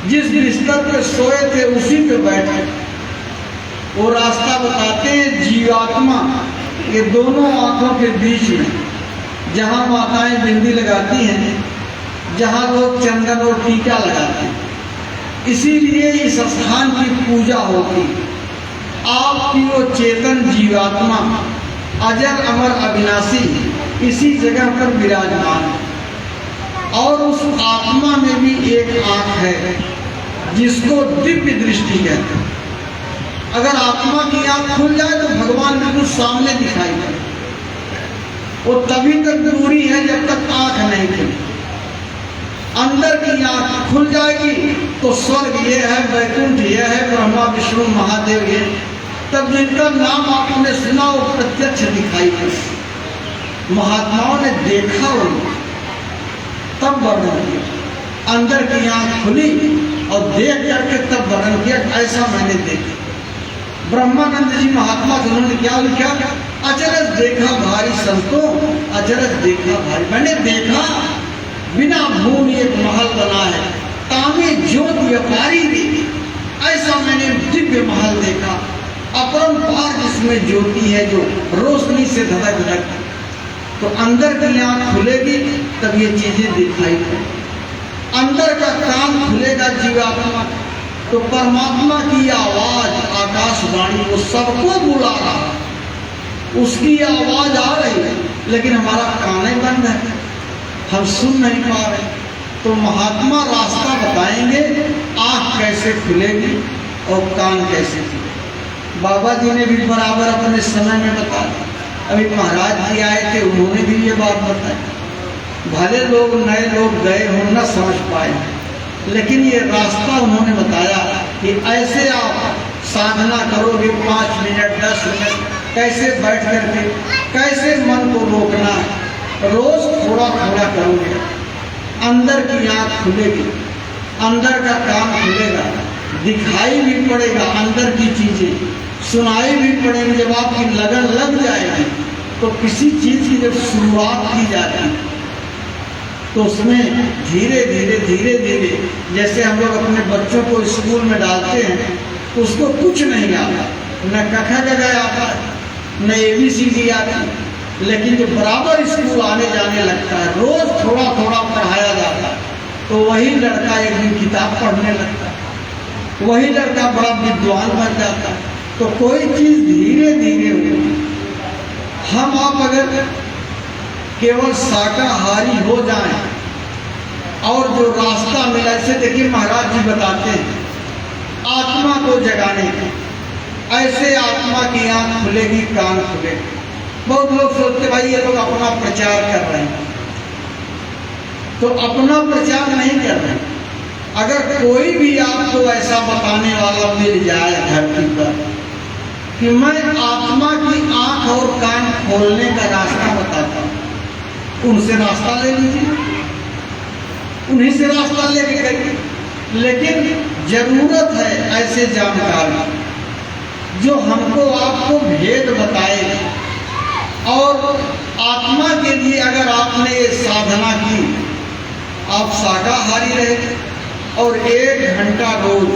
जिस बिस्तर पे सोए थे उसी पे बैठे। वो रास्ता बताते हैं जीवात्मा के दोनों आंखों के बीच में, जहाँ माताएं बिंदी लगाती हैं, जहाँ लोग चंदन और टीका लगाते हैं, इसीलिए इस स्थान की पूजा होती। आपकी वो चेतन जीवात्मा अजर अमर अविनाशी इसी जगह पर विराजमान है। और उस आत्मा में भी एक आँख है जिसको दिव्य दृष्टि कहते हैं। अगर आत्मा की आँख खुल जाए तो भगवान बिल्कुल सामने दिखाई दे। वो तभी तक दूरी है जब तक आँख नहीं खुली। अंदर की आँख खुल जाएगी तो स्वर्ग ये है, वैकुंठ ये है, ब्रह्मा विष्णु महादेव ये, तब जिनका नाम आपने सुना वो प्रत्यक्ष दिखाई दे। महात्माओं ने देखा उनको, तब वर्णन किया। अंदर की आँख खुली और देख करके तब वर्णन किया, ऐसा मैंने देखा। ब्रह्मानंद जी महात्मा से उन्होंने क्या लिखा? अचरज देखा भारी संतों, अचरज देखा भारी। मैंने देखा बिना भूमि एक महल बना है, तामे ज्योत व्यापारी भी, ऐसा मैंने दिव्य महल देखा, अपरंपार जिसमें ज्योति है जो रोशनी से धड़क धड़क। तो अंदर की आँख खुलेगी तब ये चीजें दिखाई पड़ेंगी। अंदर का कान खुलेगा जीवात्मा, तो परमात्मा की आवाज आकाशवाणी वो सबको बुला रहा है, उसकी आवाज आ रही है, लेकिन हमारा कान ही बंद है, हम सुन नहीं पा रहे। तो महात्मा रास्ता बताएंगे, आँख कैसे खुलेगी और कान कैसे खुलेगी। बाबा जी ने भी बराबर अपने समय में बताया। अभी महाराज जी आए थे, उन्होंने भी ये बात बताई। भले लोग नए लोग गए हों न समझ पाए, लेकिन ये रास्ता उन्होंने बताया कि ऐसे आप साधना करोगे 5 मिनट 10 मिनट, कैसे बैठ करके कैसे मन को रोकना है। रोज थोड़ा थोड़ा करोगे, अंदर की आँख खुलेगी, अंदर का कान खुलेगा, दिखाई भी पड़ेगा अंदर की चीजें, सुनाई भी पड़ेगी। जब आपकी लगन लग जाएगी तो किसी चीज की जब शुरुआत की जाती है तो उसमें धीरे धीरे धीरे धीरे, जैसे हम लोग अपने बच्चों को स्कूल में डालते हैं तो उसको कुछ नहीं आता, न कखा गगा आता है, न ABCD आता है, लेकिन जब बराबर स्कूल आने जाने लगता है, रोज थोड़ा थोड़ा पढ़ाया जाता है, तो वही लड़का एक दिन किताब पढ़ने लगता है, वही लड़का बड़ा विद्वान बन जाता है। तो कोई चीज धीरे धीरे होती। हम आप अगर केवल शाकाहारी हो जाएं और जो रास्ता मिला, ऐसे देखिए महाराज जी बताते हैं आत्मा को जगाने की, ऐसे आत्मा की आँख खुलेगी, कान खुलेगी। बहुत लोग सोचते भाई ये लोग अपना प्रचार कर रहे हैं, तो अपना प्रचार नहीं कर रहे हैं। अगर कोई भी आपको ऐसा बताने वाला मिल जाए धरती पर कि मैं आत्मा की आँख और कान खोलने का रास्ता बताता हूँ, उनसे रास्ता ले लीजिए, उन्हीं से रास्ता लेके करिए। लेकिन जरूरत है ऐसे जानकार जो हमको आपको भेद बताए। और आत्मा के लिए अगर आपने ये साधना की, आप शाकाहारी रहे और 1 घंटा रोज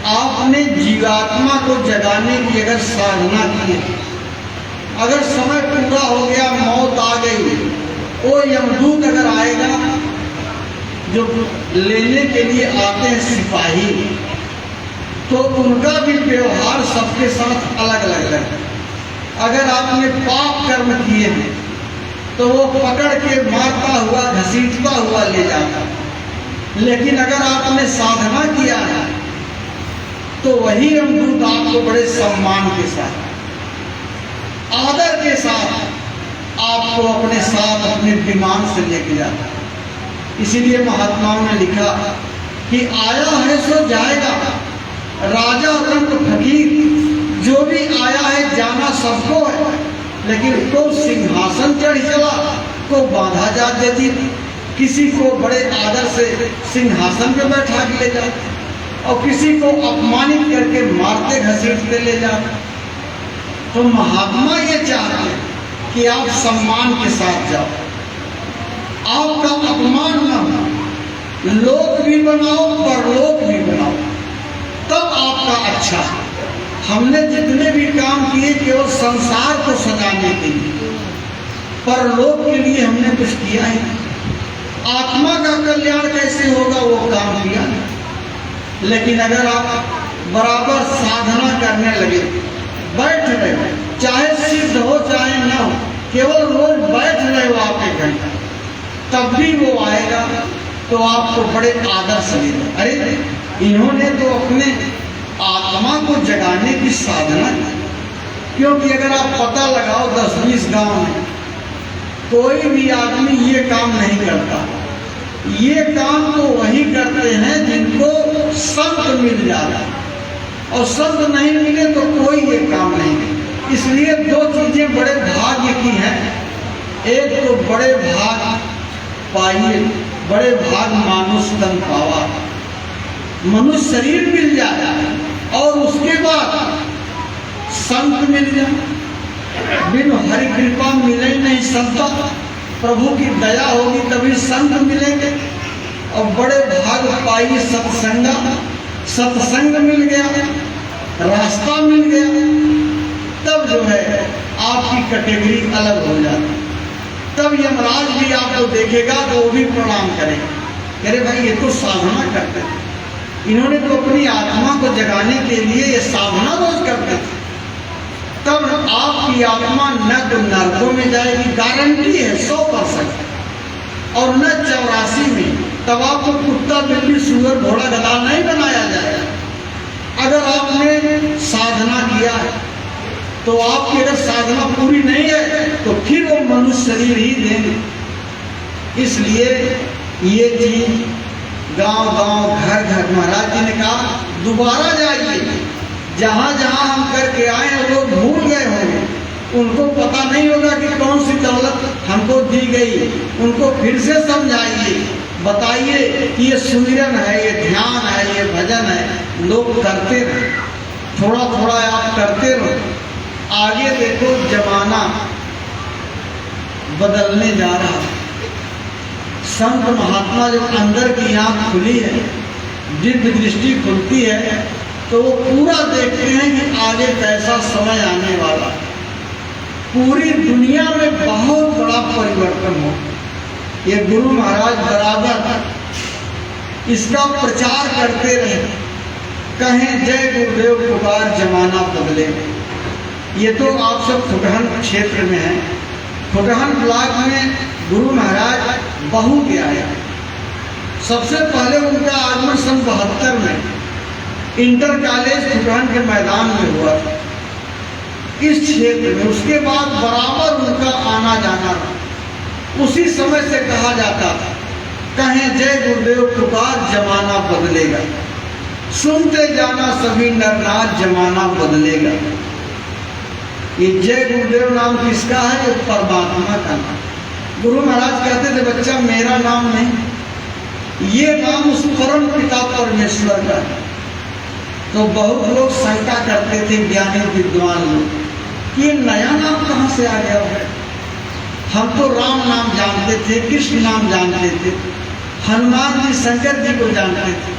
आपने जीवात्मा को जगाने की अगर साधना की है, अगर समय पूरा हो गया, मौत आ गई, वो यमदूत अगर आएगा, जो लेने के लिए आते हैं सिपाही, तो उनका भी व्यवहार सबके साथ अलग अलग है। अगर आपने पाप कर्म किए हैं तो वो पकड़ के मारता हुआ, घसीटता हुआ ले जाता। लेकिन अगर आपने साधना किया है तो वही यमदूत आपको बड़े सम्मान के साथ, आदर के साथ आपको अपने साथ अपने विमान से लेके जाता है। इसीलिए महात्माओं ने लिखा कि आया है सो जाएगा, राजा रंग फकीर, जो भी आया है जाना सबको है, लेकिन को सिंहासन चढ़ चला, को बांधा जा देती, किसी को बड़े आदर से सिंहासन पे बैठा के ले जाते और किसी को अपमानित करके मारते घसीटते ले जाते। तो महात्मा ये चाहते हैं कि आप सम्मान के साथ जाओ, आपका अपमान न हो, लोक भी बनाओ परलोक भी बनाओ, तब आपका अच्छा है। हमने जितने भी काम किए केवल संसार को सजाने के लिए, परलोक के लिए हमने कुछ किया ही नहीं। आत्मा का कल्याण कैसे होगा वो काम किया नहीं। लेकिन अगर आप बराबर साधना करने लगे, बैठ रहे, चाहे सिद्ध हो चाहे न हो, केवल रोज बैठ रहे हो आप एक घंटा, तब भी वो आएगा तो आपको बड़े आदर से लेगा। अरे इन्होंने तो अपने आत्मा को जगाने की साधना की। क्योंकि अगर आप पता लगाओ 10-20 गांव में कोई भी आदमी ये काम नहीं करता। ये काम तो वही करते हैं जिनको संत मिल जाता, और संत नहीं मिले तो कोई ये काम नहीं करे। इसलिए दो चीजें बड़े भाग्य की हैं। एक तो बड़े भाग पाइए, बड़े भाग मानुष तन पावा, मनुष्य शरीर मिल जाए और उसके बाद संत मिल जाए। बिन हरि कृपा मिले नहीं संत, प्रभु की दया होगी तभी संत मिलेंगे। और बड़े भाग पाई सत्संग, सत्संग मिल गया, रास्ता मिल गया, तब जो है आपकी कैटेगरी अलग हो जाती। तब यमराज भी आपको देखेगा तो वो भी प्रणाम करेगा, अरे भाई ये तो साधना करते थे, इन्होंने तो अपनी आत्मा को जगाने के लिए ये साधना रोज करते थे। तब आपकी आत्मा न तो नरकों में जाएगी, गारंटी है 100%, और न 84 में। तब आपको कुत्ता बिल्ली सूअर घोड़ा गधा नहीं बनाया जाएगा। अगर आपने साधना किया है तो आपकी अगर साधना पूरी नहीं है तो फिर वो मनुष्य शरीर ही देंगे। इसलिए ये चीज गांव-गांव, घर-घर, महाराज जी ने कहा दोबारा जाइए, जहां जहां हम करके आए हैं लोग भूल गए होंगे, उनको पता नहीं होगा कि कौन सी दौलत हमको दी गई। उनको फिर से समझाइए, बताइए कि ये सुमिरन है, ये ध्यान है, ये भजन है, लोग करते रहे, थोड़ा थोड़ा आप करते रहो। आगे देखो जमाना बदलने जा रहा है। संत महात्मा जब अंदर की आंख खुली है, दिव्य दृष्टि खुलती है, तो वो पूरा देखते हैं कि आगे कैसा समय आने वाला है। पूरी दुनिया में बहुत बड़ा परिवर्तन हो। ये गुरु महाराज बराबर इसका प्रचार करते रहे, कहें जय गुरुदेव पुकार जमाना बदले। ये तो आप सब खुटहन क्षेत्र में है। खुटहन ब्लॉक में गुरु महाराज बहू के आया। सबसे पहले उनका आगमन सन 72 में इंटर कॉलेज खुटहन के मैदान में हुआ था, इस क्षेत्र में। उसके बाद बराबर उनका आना जाना रहा। उसी समय से कहा जाता था, कहें जय गुरुदेव पुकार जमाना बदलेगा, सुनते जाना सभी नरनाथ जमाना बदलेगा। ये जय गुरुदेव नाम किसका है? ये परमात्मा का नाम। गुरु महाराज कहते थे बच्चा मेरा नाम नहीं, ये नाम उस परम पिता परमेश्वर का है। तो बहुत लोग शंका करते थे, ज्ञानी विद्वान लोग, कि ये नया नाम कहाँ से आ गया है? हम तो राम नाम जानते थे, कृष्ण नाम जानते थे, हनुमान जी शंकर जी को जानते थे,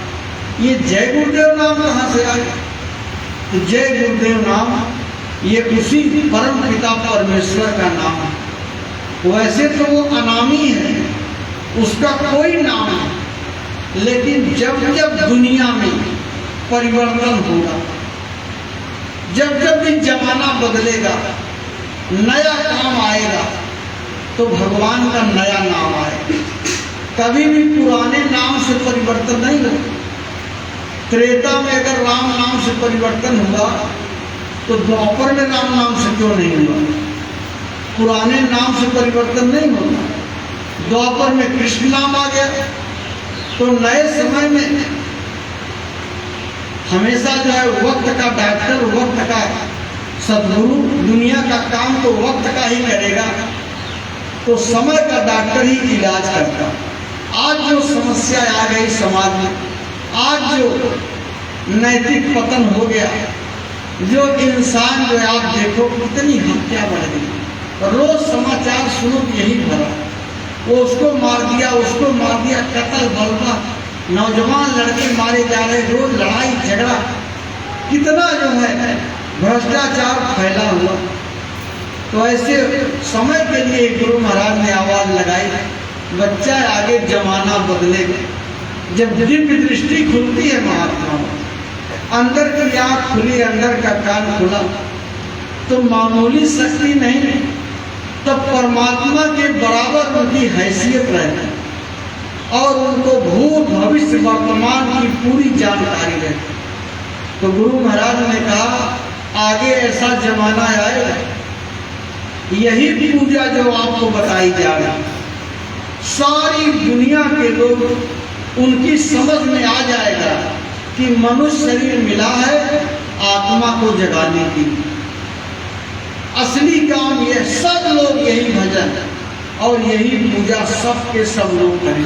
ये जय गुरुदेव नाम कहाँ से आए? तो जय गुरुदेव नाम ये उसी परम पिता परमेश्वर का नाम है। वैसे तो वो अनामी है, उसका कोई नाम नहीं, लेकिन जब जब दुनिया में परिवर्तन होगा, जब जब भी जमाना बदलेगा, नया काम आएगा, तो भगवान का नया नाम आएगा। कभी भी पुराने नाम से परिवर्तन नहीं होगा। त्रेता में अगर राम नाम से परिवर्तन हुआ तो द्वापर में राम नाम से क्यों नहीं हुआ? पुराने नाम से परिवर्तन नहीं होगा। द्वापर में कृष्ण नाम आ गया, तो नए समय में हमेशा जो है वक्त का डॉक्टर, वक्त का सद्गुरु, दुनिया का काम तो वक्त का ही करेगा, तो समय का डॉक्टर ही इलाज करता। आज जो समस्या आ गई समाज में, आज जो नैतिक पतन हो गया, जो इंसान जो आप देखो कितनी हत्या बढ़ गई, रोज समाचार सुनो यही भरा, वो उसको मार दिया, उसको मार दिया, कत्ल बलवा, नौजवान लड़के मारे जा रहे, रोज लड़ाई झगड़ा, कितना जो है भ्रष्टाचार फैला हुआ। तो ऐसे समय के लिए गुरु महाराज ने आवाज लगाई, बच्चा आगे जमाना बदलेगा। जब दिव्य दृष्टि खुलती है महात्माओं, अंदर की आंख खुली, अंदर का कान खुला, तो मामूली शक्ति नहीं, तब परमात्मा के बराबर उनकी हैसियत रहती और उनको भूत भविष्य वर्तमान की पूरी जानकारी रहती। तो गुरु महाराज ने कहा आगे ऐसा जमाना आएगा, यही पूजा जो आपको बताई जा रही, सारी दुनिया के लोग उनकी समझ में आ जाएगा कि मनुष्य शरीर मिला है आत्मा को जगाने की। असली काम ये, सब लोग यही भजन और यही पूजा सब के सब लोग करें,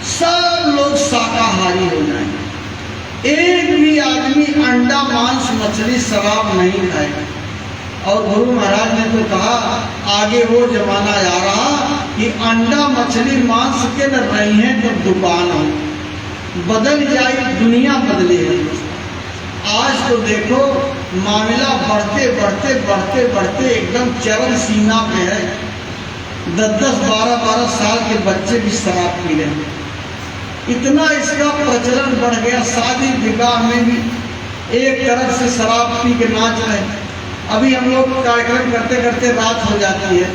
सब लोग शाकाहारी हो जाएंगे। एक भी आदमी अंडा मांस मछली शराब नहीं खाएगा। और गुरु महाराज ने तो कहा आगे वो जमाना आ रहा कि अंडा मछली मांस के न रही हैं तो दुकान हो, बदल जाए, दुनिया बदले है। आज तो देखो मामला बढ़ते बढ़ते बढ़ते बढ़ते एकदम चरम सीमा पे है। 10-10, 12-12 साल के बच्चे भी शराब पी रहे हैं। इतना इसका प्रचलन बढ़ गया, शादी विवाह में भी एक तरफ से शराब पी के नाच रहे हैं। अभी हम लोग कार्यक्रम करते करते रात हो जाती है,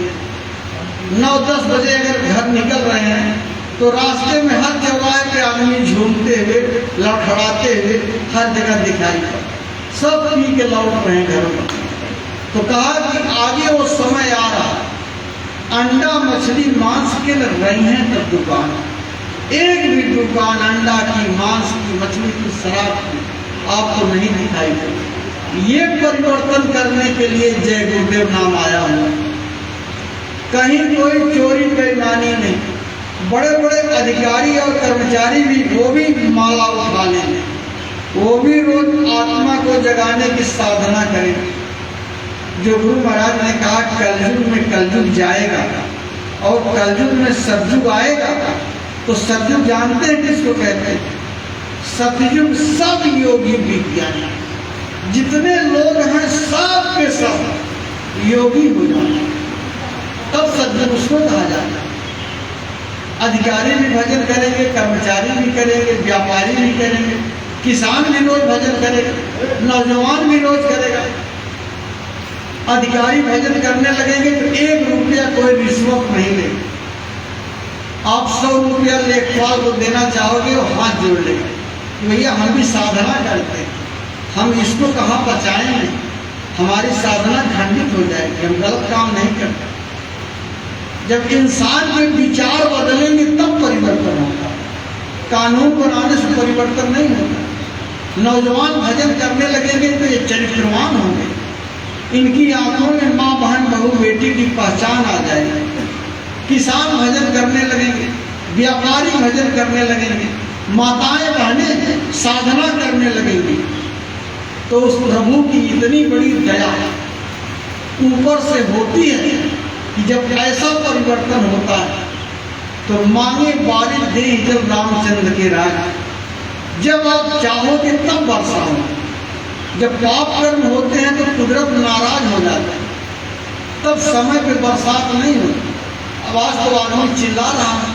9-10 बजे अगर घर निकल रहे हैं तो रास्ते में हर चौराहे पे आदमी झूमते हुए, लड़खड़ाते हुए हर जगह दिखाई पड़े, सब पी के लौट रहे हैं घरों में। तो कहा कि आगे वो समय आ रहा, अंडा मछली मांस के न रही हैं तब दुकान, एक भी दुकान अंडा की, मांस की, मछली की, शराब की आपको नहीं दिखाई पड़ती। ये परिवर्तन करने के लिए जय गुरुदेव नाम आया हुआ। कहीं कोई चोरी बेईमानी नहीं, बड़े बड़े अधिकारी और कर्मचारी भी वो भी माला उठा लेंगे, वो भी रोज आत्मा को जगाने की साधना करें। जो गुरु महाराज ने कहा कलयुग में कलयुग जाएगा और कलयुग में सतयुग आएगा, तो सतयुग जानते हैं किसको कहते हैं? सतयुग सब योगी विज्ञानी, जितने लोग हैं सब के सब योगी हो जाए, तब सतयुग उसको कहा जाता है। अधिकारी भी भजन करेंगे, कर्मचारी भी करेंगे, व्यापारी भी करेंगे, किसान भी रोज भजन करेगा, नौजवान भी रोज करेगा। अधिकारी भजन करने लगेंगे तो 1 रुपया कोई रिश्वत नहीं लेगा। आप 100 रुपया लेखपाल को देना चाहोगे, वो हाथ जोड़ लेगा, भैया हम भी साधना करते हैं, हम इसको कहाँ बचाएंगे, हमारी साधना खंडित हो जाएगी, हम गलत काम नहीं करते। जब इंसान के विचार बदलेंगे तब परिवर्तन होगा, कानून बनाने से परिवर्तन नहीं होता। नौजवान भजन करने लगेंगे तो ये चरित्रवान होंगे, इनकी आंखों में माँ, बहन, बहू, बेटी की पहचान आ जाएगी। किसान भजन करने लगेंगे, व्यापारी भजन करने लगेंगे, माताएं बहनें साधना करने लगेंगी, तो उस प्रभु की इतनी बड़ी दया ऊपर से होती है कि जब ऐसा परिवर्तन होता है तो मांगे बारिश दे जब रामचंद्र के राज, जब आप चाहोगे तब वर्षा हो। जब पाप कर्म होते हैं तो कुदरत नाराज हो जाता है, तब समय पे बरसात नहीं होती। अब आज तो आदमी चिल्ला रहा है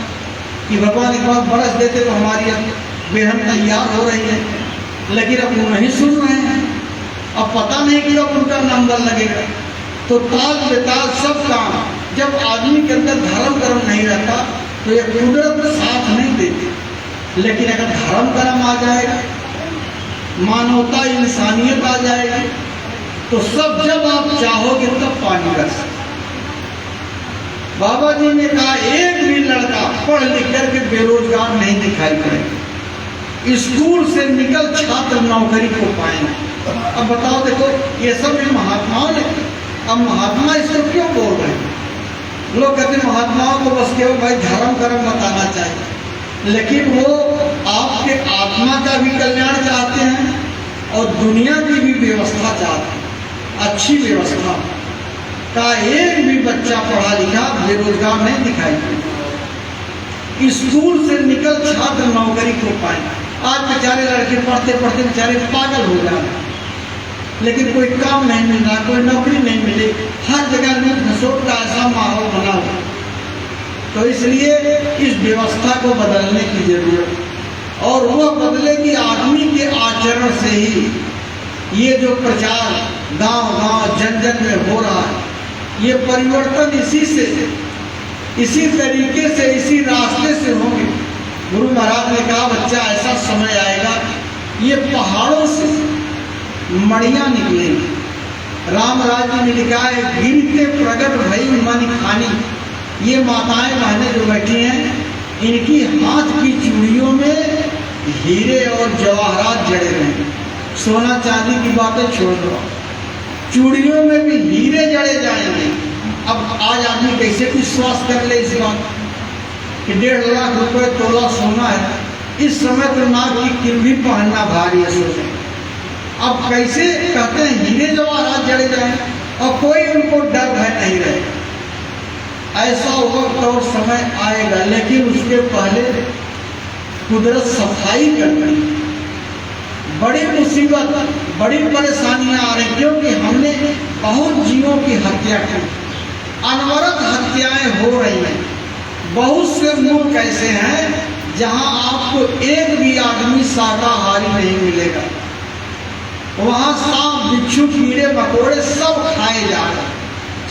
कि भगवान एक बार बरस देते तो हमारी अब बेहन तैयार हो रही है, लेकिन अब वो नहीं सुन रहे हैं। अब पता नहीं कि अब उनका नंबर लगेगा। तो ताल बेताल सब काम, जब आदमी के अंदर धर्म कर्म नहीं रहता तो ये कुदरत साथ नहीं देती। लेकिन अगर धर्म कर्म आ जाएगा, मानवता इंसानियत आ जाएगी, तो सब जब आप चाहोगे तब पानी बरस। बाबा जी ने कहा एक भी लड़का पढ़ लिख करके बेरोजगार नहीं दिखाई पड़ेगा। स्कूल से निकल छात्र नौकरी को पाएंगे। अब बताओ, देखो ये सब भी महात्माओं ने। अब महात्मा इसको क्यों बोल रहे हैं? लोग कहते हैं महात्माओं को बस केवल भाई धर्म कर्म बताना चाहिए, लेकिन वो आपके आत्मा का भी कल्याण चाहते हैं और दुनिया की भी व्यवस्था चाहते हैं, अच्छी व्यवस्था का। एक भी बच्चा पढ़ा लिखा बेरोजगार नहीं दिखाई पड़ेगा। स्कूल से निकल छात्र नौकरी को पाए। आज बेचारे लड़के पढ़ते पढ़ते बेचारे पागल हो जाए, लेकिन कोई काम नहीं मिल रहा, कोई नौकरी नहीं मिली, हर जगह लूट खसोट का ऐसा माहौल बना हुआ। तो इसलिए इस व्यवस्था को बदलने की जरूरत, और वह बदलेगी आदमी के आचरण से ही। ये जो प्रचार गांव-गांव जन-जन में हो रहा है, ये परिवर्तन इसी तरीके से, इसी रास्ते से होंगे। गुरु महाराज ने कहा बच्चा ऐसा समय आएगा, ये पहाड़ों से मड़ियाँ निकलेंगी। राम राज्य में लिखा है गिरते प्रगट भई मन खानी। ये माताएं बहनें जो बैठी हैं, इनकी हाथ की चूड़ियों में हीरे और जवाहरात जड़े हैं। सोना चांदी की बातें छोड़ दो, चूड़ियों में भी हीरे जड़े जाएंगे। अब आज आदमी कैसे विश्वास कर ले इस बात कि 1.5 लाख रुपए तोला सोना है। इस समय तो नाक की किल्ली पहनना भारी है। सोचे अब कैसे कहते हैं हीरे जवाहरात जड़े जाए और कोई उनको डर भय नहीं रहेगा। ऐसा वक्त और समय आएगा, लेकिन उसके पहले कुदरत सफाई करती है। बड़ी मुसीबत, बड़ी परेशानियां आ रही, क्योंकि हमने बहुत जीवों की हत्या की, अनवरत हत्याएं हो रही हैं। बहुत से मुल्क ऐसे हैं जहां आपको एक भी आदमी शाकाहारी नहीं मिलेगा। वहां सांप बिच्छू कीड़े मकोड़े सब खाए जा रहे हैं,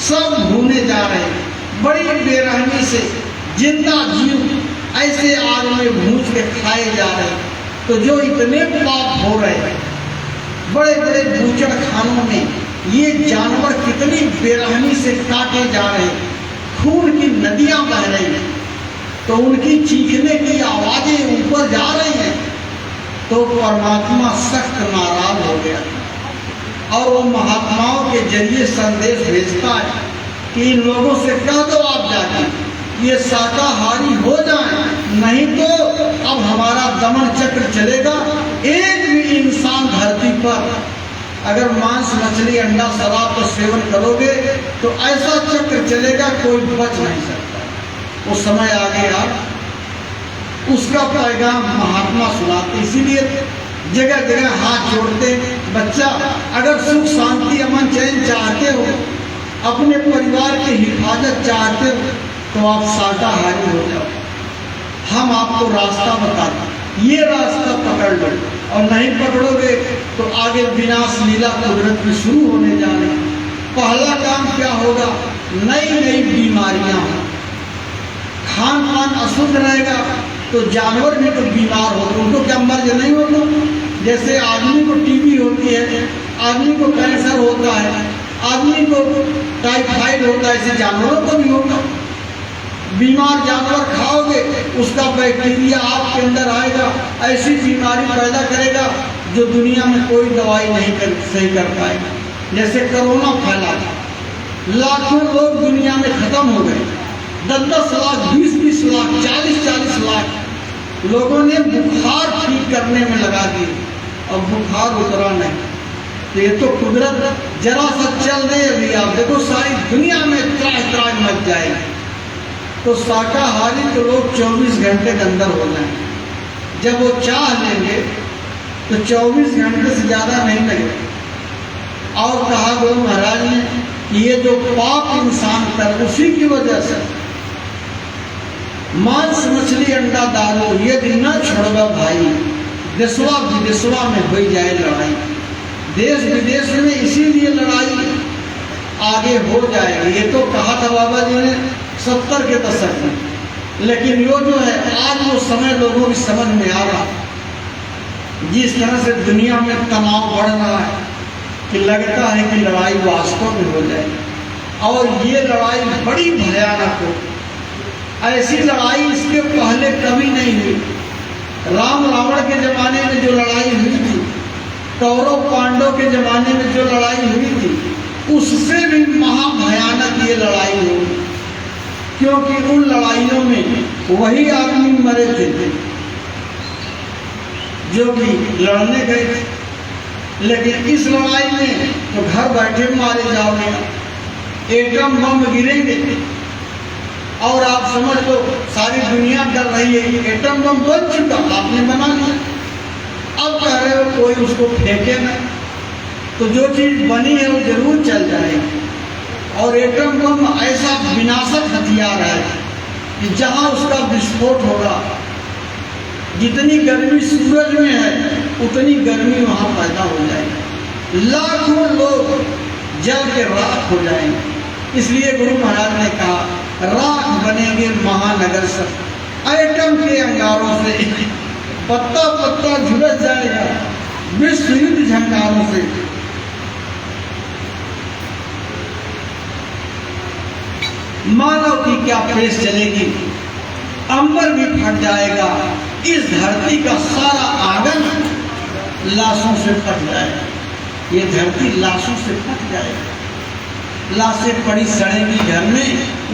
सब भूने जा रहे हैं। बड़ी बेरहमी से जिंदा जीव ऐसे आग में भूज के खाए जा रहे हैं। तो जो इतने पाप हो रहे हैं, बड़े बड़े बूचड़ खानों में ये जानवर कितनी बेरहमी से काटे जा रहे हैं, खून की नदियां बह रही हैं, तो उनकी चीखने की आवाजें ऊपर जा रही हैं। तो परमात्मा सख्त नाराज हो गया और वो महात्माओं के जरिए संदेश भेजता है कि इन लोगों से कह दो आप जाके ये शाकाहारी हो जाएं, नहीं तो अब हमारा दमन चक्र चलेगा। एक भी इंसान धरती पर अगर मांस मछली अंडा शराब का सेवन करोगे तो ऐसा चक्र चलेगा, कोई बच नहीं सकता। वो समय आ गया, उसका पैगाम महात्मा सुनाते। इसीलिए जगह जगह हाथ जोड़ते, बच्चा अगर सुख शांति अमन चैन चाहते हो, अपने परिवार की हिफाजत चाहते हो, तो आप शाकाहारी हो जाओ। हम आपको रास्ता बताते, ये रास्ता पकड़ लो, और नहीं पकड़ोगे तो आगे विनाश लीला कुदरत में शुरू होने जाने। पहला काम क्या होगा? नई नई बीमारियां हों, खान पान अशुद्ध रहेगा तो जानवर भी तो बीमार होते, उनको क्या मर्ज नहीं होता? जैसे आदमी को टीबी होती है, आदमी को कैंसर होता है, आदमी को टाइफाइड होता है, ऐसे जानवरों को भी होगा। बीमार जानवर खाओगे, उसका बैक्टीरिया आपके अंदर आएगा, ऐसी बीमारी पैदा करेगा जो दुनिया में कोई दवाई नहीं सही कर पाएगा। जैसे कोरोना फैला था, लाखों लोग दुनिया में खत्म हो गए, 10-10 लाख, 20-20 लाख, 40-40 लाख लोगों ने बुखार ठीक करने में लगा दिए और बुखार उतरा नहीं। तो ये तो कुदरत जरा सा चल रही है। अभी आप देखो सारी दुनिया में त्राह मच जाएगी। तो शाकाहारी तो लोग 24 घंटे के अंदर हो जाएंगे। जब वो चाह लेंगे तो 24 घंटे से ज़्यादा नहीं लगे। और कहा गुरु महाराज ने कि ये जो पाप इंसान कर उसी की वजह से मांस मछली अंडा दारू यदि न छोड़वा भाई, देशवा विदेशवा में हो जाए लड़ाई। देश विदेश में इसीलिए लड़ाई आगे हो जाएगी। ये तो कहा था बाबा जी ने 70 के दशक में, लेकिन यो जो है आज वो समय लोगों की समझ में आ रहा। जिस तरह से दुनिया में तनाव बढ़ रहा है कि लगता है कि लड़ाई वास्तव में हो जाएगी, और ये लड़ाई बड़ी भयानक हो। ऐसी लड़ाई इसके पहले कभी नहीं हुई। राम रावण के जमाने में जो लड़ाई हुई थी, कौरव पांडव के जमाने में जो लड़ाई हुई थी, उससे भी महाभयानक ये लड़ाई हुई। क्योंकि उन लड़ाइयों में वही आदमी मरे थे जो कि लड़ने गए थे, लेकिन इस लड़ाई में तो घर बैठे मारे जाओगे, एटम बम गिरेंगे और आप समझ लो सारी दुनिया कर रही है। एटम बम बन चुका, आपने बना लिया, अब कह रहे हो कोई उसको फेंके ना, तो जो चीज बनी है वो जरूर चल जाएगी। और एटम बम ऐसा विनाशक हथियार है कि जहां उसका विस्फोट होगा, जितनी गर्मी सूरज में है उतनी गर्मी वहां पैदा हो जाएगी, लाखों लोग जल के राख हो जाएंगे। इसलिए गुरु महाराज ने कहा राख बनेंगे महानगर सब। एटम के अंगारों से पत्ता पत्ता झुलस जाएगा, विश्व युद्ध झंकारों से। मानव की क्या पेश चलेगी, अंबर भी फट जाएगा, इस धरती का सारा आंगन लाशों से फट जाएगा। ये धरती लाशों से फट जाएगी, लाशें पड़ी सड़ेंगी घर में,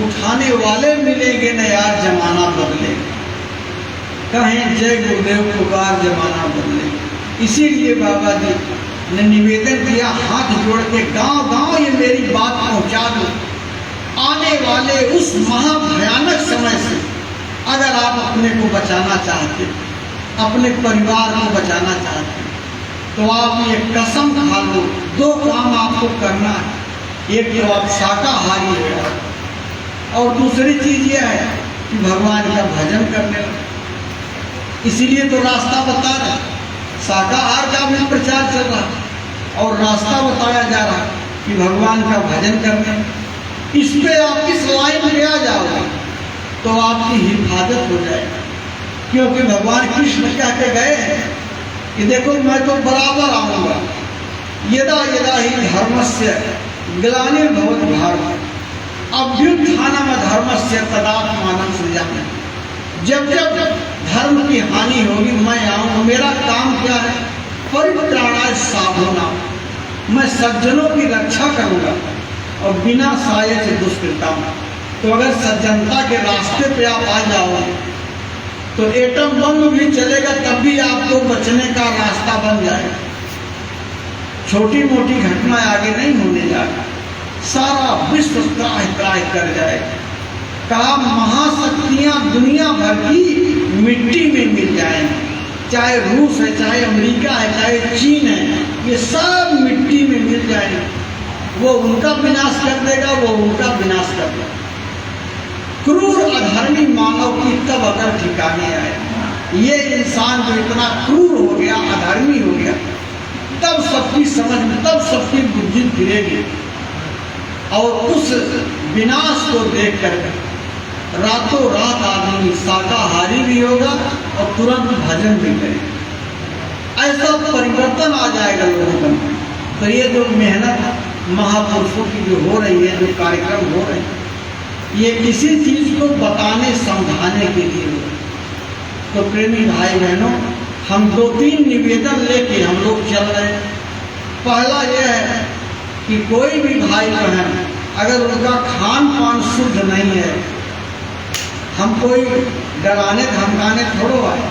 उठाने वाले मिलेंगे न यार, जमाना बदले। कहें जय गुरुदेव पुकार, जमाना बदले। इसीलिए बाबा जी ने निवेदन किया, हाथ जोड़ के गांव गांव ये मेरी बात पहुंचा दो। आने वाले उस महाभयानक समय से अगर आप अपने को बचाना चाहते, अपने परिवार को बचाना चाहते, तो आप ये कसम खा लो, 2 काम आपको करना है। एक तो आप शाकाहारी हो, और दूसरी चीज ये है कि भगवान का भजन करने लगे। इसीलिए तो रास्ता बता रहे, शाकाहार का भी प्रचार चल रहा और रास्ता बताया जा रहा कि भगवान का भजन करने। इस पे आप इस लाइन पे आ जाओगे तो आपकी हिफाजत हो जाएगी। क्योंकि भगवान कृष्ण कह के गए हैं कि देखो मैं तो बराबर आऊंगा, यदा यदा ही धर्मस्य ग्लानिर्भवति भारत अभ्युत्थानम धर्मस्य तदात्मानं सृजामि। जब जब धर्म की हानि होगी मैं आऊंगा। मेरा काम क्या है, परित्राणाय साधूनां, मैं सज्जनों की रक्षा करूंगा और बिना साये से दुष्कृता। तो अगर सज्जनता के रास्ते पे आप आ जाओगे तो एटम बम भी चलेगा, तब भी आपको बचने का रास्ता बन जाएगा। छोटी मोटी घटना आगे नहीं होने जाएगा, सारा विश्व त्राह त्राह कर जाएगा। कहा महाशक्तियां दुनिया भर की मिट्टी में मिल जाएंगी, चाहे रूस है, चाहे अमेरिका है, चाहे चीन है, ये सब मिट्टी में मिल जाएंगे। वो उनका विनाश कर देगा, वो उनका विनाश कर देगा। क्रूर अधर्मी मानव की तब अगर ठिकाने आए, ये इंसान जो इतना क्रूर हो गया, अधर्मी हो गया, तब सबकी समझ में, तब सबकी बुद्धि गिरेगी। और उस विनाश को देख कर रातों रात आदमी शाकाहारी भी होगा और तुरंत भजन भी करेगा। ऐसा परिवर्तन आ जाएगा लोगों में। तो ये जो मेहनत महापुरुषों की जो हो रही है, जो कार्यक्रम हो रहे हैं, ये किसी चीज को बताने समझाने के लिए हो। तो प्रेमी भाई बहनों, हम 2-3 निवेदन लेके हम लोग चल रहे हैं। पहला यह है कि कोई भी भाई बहन अगर उनका खान पान शुद्ध नहीं है, हम कोई डराने धमकाने थोड़ो आए,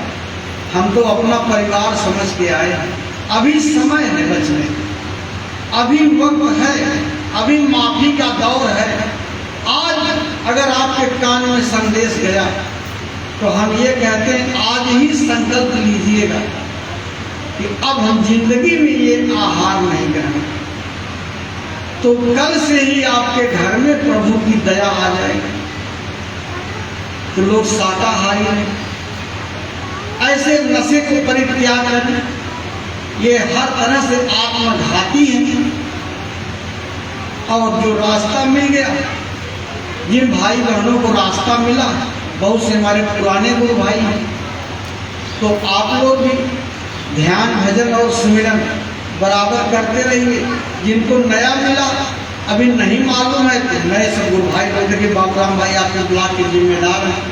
हम तो अपना परिवार समझ के आए हैं। अभी समय है बचने, अभी वक्त है, अभी माफी का दौर है। आज अगर आपके कान में संदेश गया तो हम ये कहते हैं आज ही संकल्प लीजिएगा कि अब हम जिंदगी में ये आहार नहीं ग्रहण, तो कल से ही आपके घर में प्रभु की दया आ जाएगी। तो लोग शाकाहारी हैं, ऐसे नशे को परित्याग करें, ये हर तरह से आत्मघाती हैं। और जो रास्ता मिल गया, जिन भाई बहनों को रास्ता मिला, बहुत से हमारे पुराने गुरु भाई हैं, तो आप लोग भी ध्यान भजन और सुमिरन बराबर करते रहिए। जिनको नया मिला, अभी नहीं मालूम है, तो नए सब गुरु भाई लोग देखिए, बाबूराम भाई आपके ब्लॉक के जिम्मेदार हैं,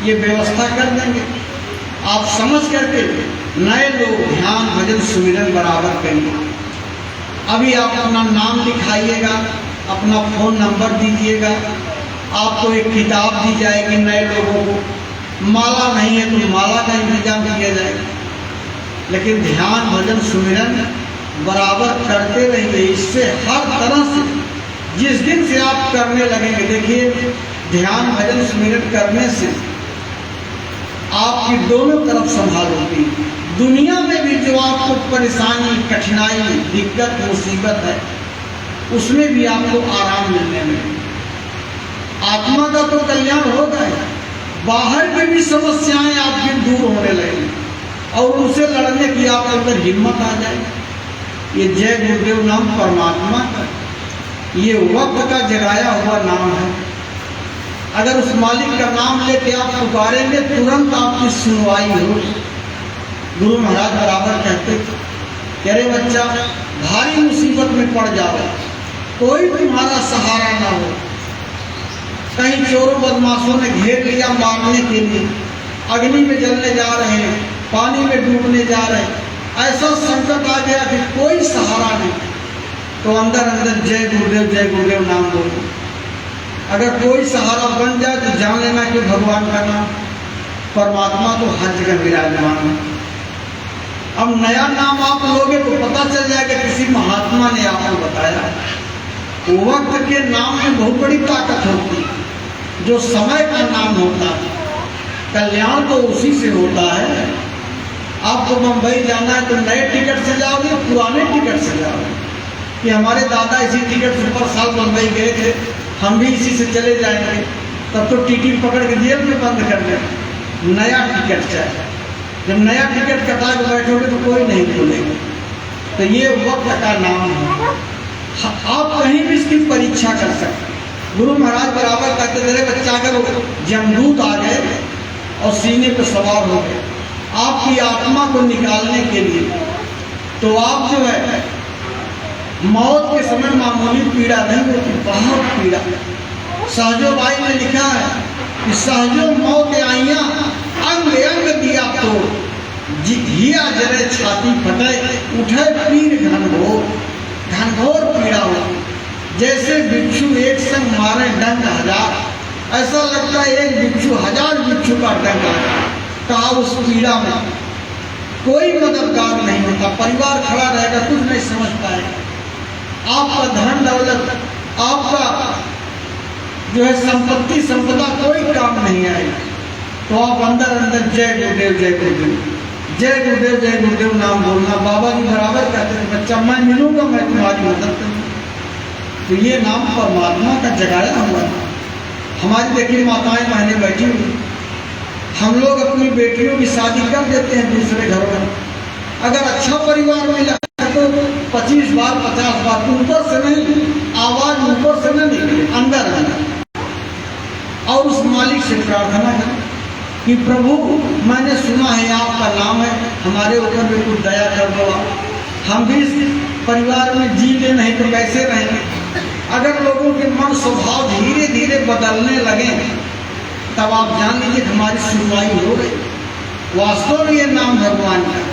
ये व्यवस्था कर देंगे। आप समझ करके नए लोग ध्यान भजन सुमिरन बराबर करिए। अभी आप अपना नाम लिखाइएगा, अपना फ़ोन नंबर दीजिएगा, आपको एक किताब दी जाएगी नए लोगों को। माला नहीं है तो माला का इंतजाम किया जाएगा, लेकिन ध्यान भजन सुमिरन बराबर करते रहिए। इससे हर तरह से जिस दिन से आप करने लगेंगे, देखिए ध्यान भजन सुमिरन करने से आपकी दोनों तरफ संभाल होती है। दुनिया में भी जो आपको परेशानी, कठिनाई, दिक्कत, मुसीबत है, उसमें भी आपको आराम मिलने में, आत्मा का तो कल्याण होगा ही, बाहर की भी समस्याएं आपकी दूर होने लगेंगी और उनसे लड़ने की आपके अंदर हिम्मत आ जाएगी। ये जय गुरुदेव नाम परमात्मा का, ये वक्त का जगाया हुआ नाम है। अगर उस मालिक का नाम लेके आप पुकारेंगे, तुरंत आपकी सुनवाई हो। गुरु महाराज बराबर कहते कि अरे बच्चा, भारी मुसीबत में पड़ जाओ, कोई तुम्हारा सहारा ना हो, कहीं चोरों बदमाशों ने घेर लिया मारने के लिए, अग्नि में जलने जा रहे हैं, पानी में डूबने जा रहे हैं, ऐसा संकट आ गया कि कोई सहारा नहीं, तो अंदर अंदर जय गुरुदेव नाम बोलो। अगर कोई सहारा बन जाए तो जान लेना कि भगवान का नाम, परमात्मा तो हर जगह विराजमान है। अब नया नाम आप लोगे तो पता चल जाएगा किसी महात्मा ने आपको बताया। वक्त के नाम में बहुत बड़ी ताकत होती है, जो समय का नाम होता है, कल्याण तो उसी से होता है। आपको मुंबई जाना है तो नए टिकट से जाओगे, पुराने टिकट से जाओगे? कि हमारे दादा इसी टिकट से पर साल मुंबई गए थे, हम भी इसी से चले जाएंगे, तब तो टीटी पकड़ के जेल में बंद कर दें। नया टिकट चाहिए, जब नया टिकट कटा के बैठोगे तो कोई नहीं खोलेगा। तो ये वक्त का नाम है, आप कहीं भी इसकी परीक्षा कर सकते। गुरु महाराज बराबर कहते थे, बच्चा अगर जमदूत आ गए और सीने पर सवार हो गए आपकी आत्मा को निकालने के लिए, तो आप जो है मौत के समय मामूली पीड़ा नहीं होती, बहुत पीड़ा। सहजो भाई ने लिखा है कि सहजो मौत आइया, अंग अंग दिया तो हिया जरे छाती फटे, उठे पीर घनघोर पीड़ा हो। जैसे बिच्छू एक संग मारे डंक हजार, ऐसा लगता है एक बिच्छू हजार बिच्छू का डंक आ। कहा उस पीड़ा में कोई मददगार नहीं होता, परिवार खड़ा रहेगा, कुछ नहीं समझ पाएगा। आपका धन दौलत, आपका जो है संपत्ति संपदा कोई काम नहीं आएगा। तो आप अंदर अंदर जय गुरुदेव नाम बोलना। बाबा जी बराबर कहते थे, बच्चा मैं मिलूंगा, मैं तुम्हारी मदद करूँगा। तो ये नाम परमात्मा का जगाया हुआ है। हमारी देखिए माताएं बहनें बैठी हुई, हम लोग अपनी बेटियों की शादी कर देते हैं दूसरे घरों में। अगर अच्छा परिवार मिला तो 25 बार 50 बार, ऊपर से नहीं, आवाज ऊपर से नहीं निकले, अंदर अंदर। और उस मालिक से प्रार्थना करें कि प्रभु मैंने सुना है आपका नाम है, हमारे ऊपर भी कुछ दया कर दो। हम भी इस परिवार में जी ले, नहीं तो कैसे रहेंगे। अगर लोगों के मन स्वभाव धीरे धीरे बदलने लगे, तब आप जान लीजिए हमारी सुनवाई हो गई। वास्तव में ये नाम भगवान का,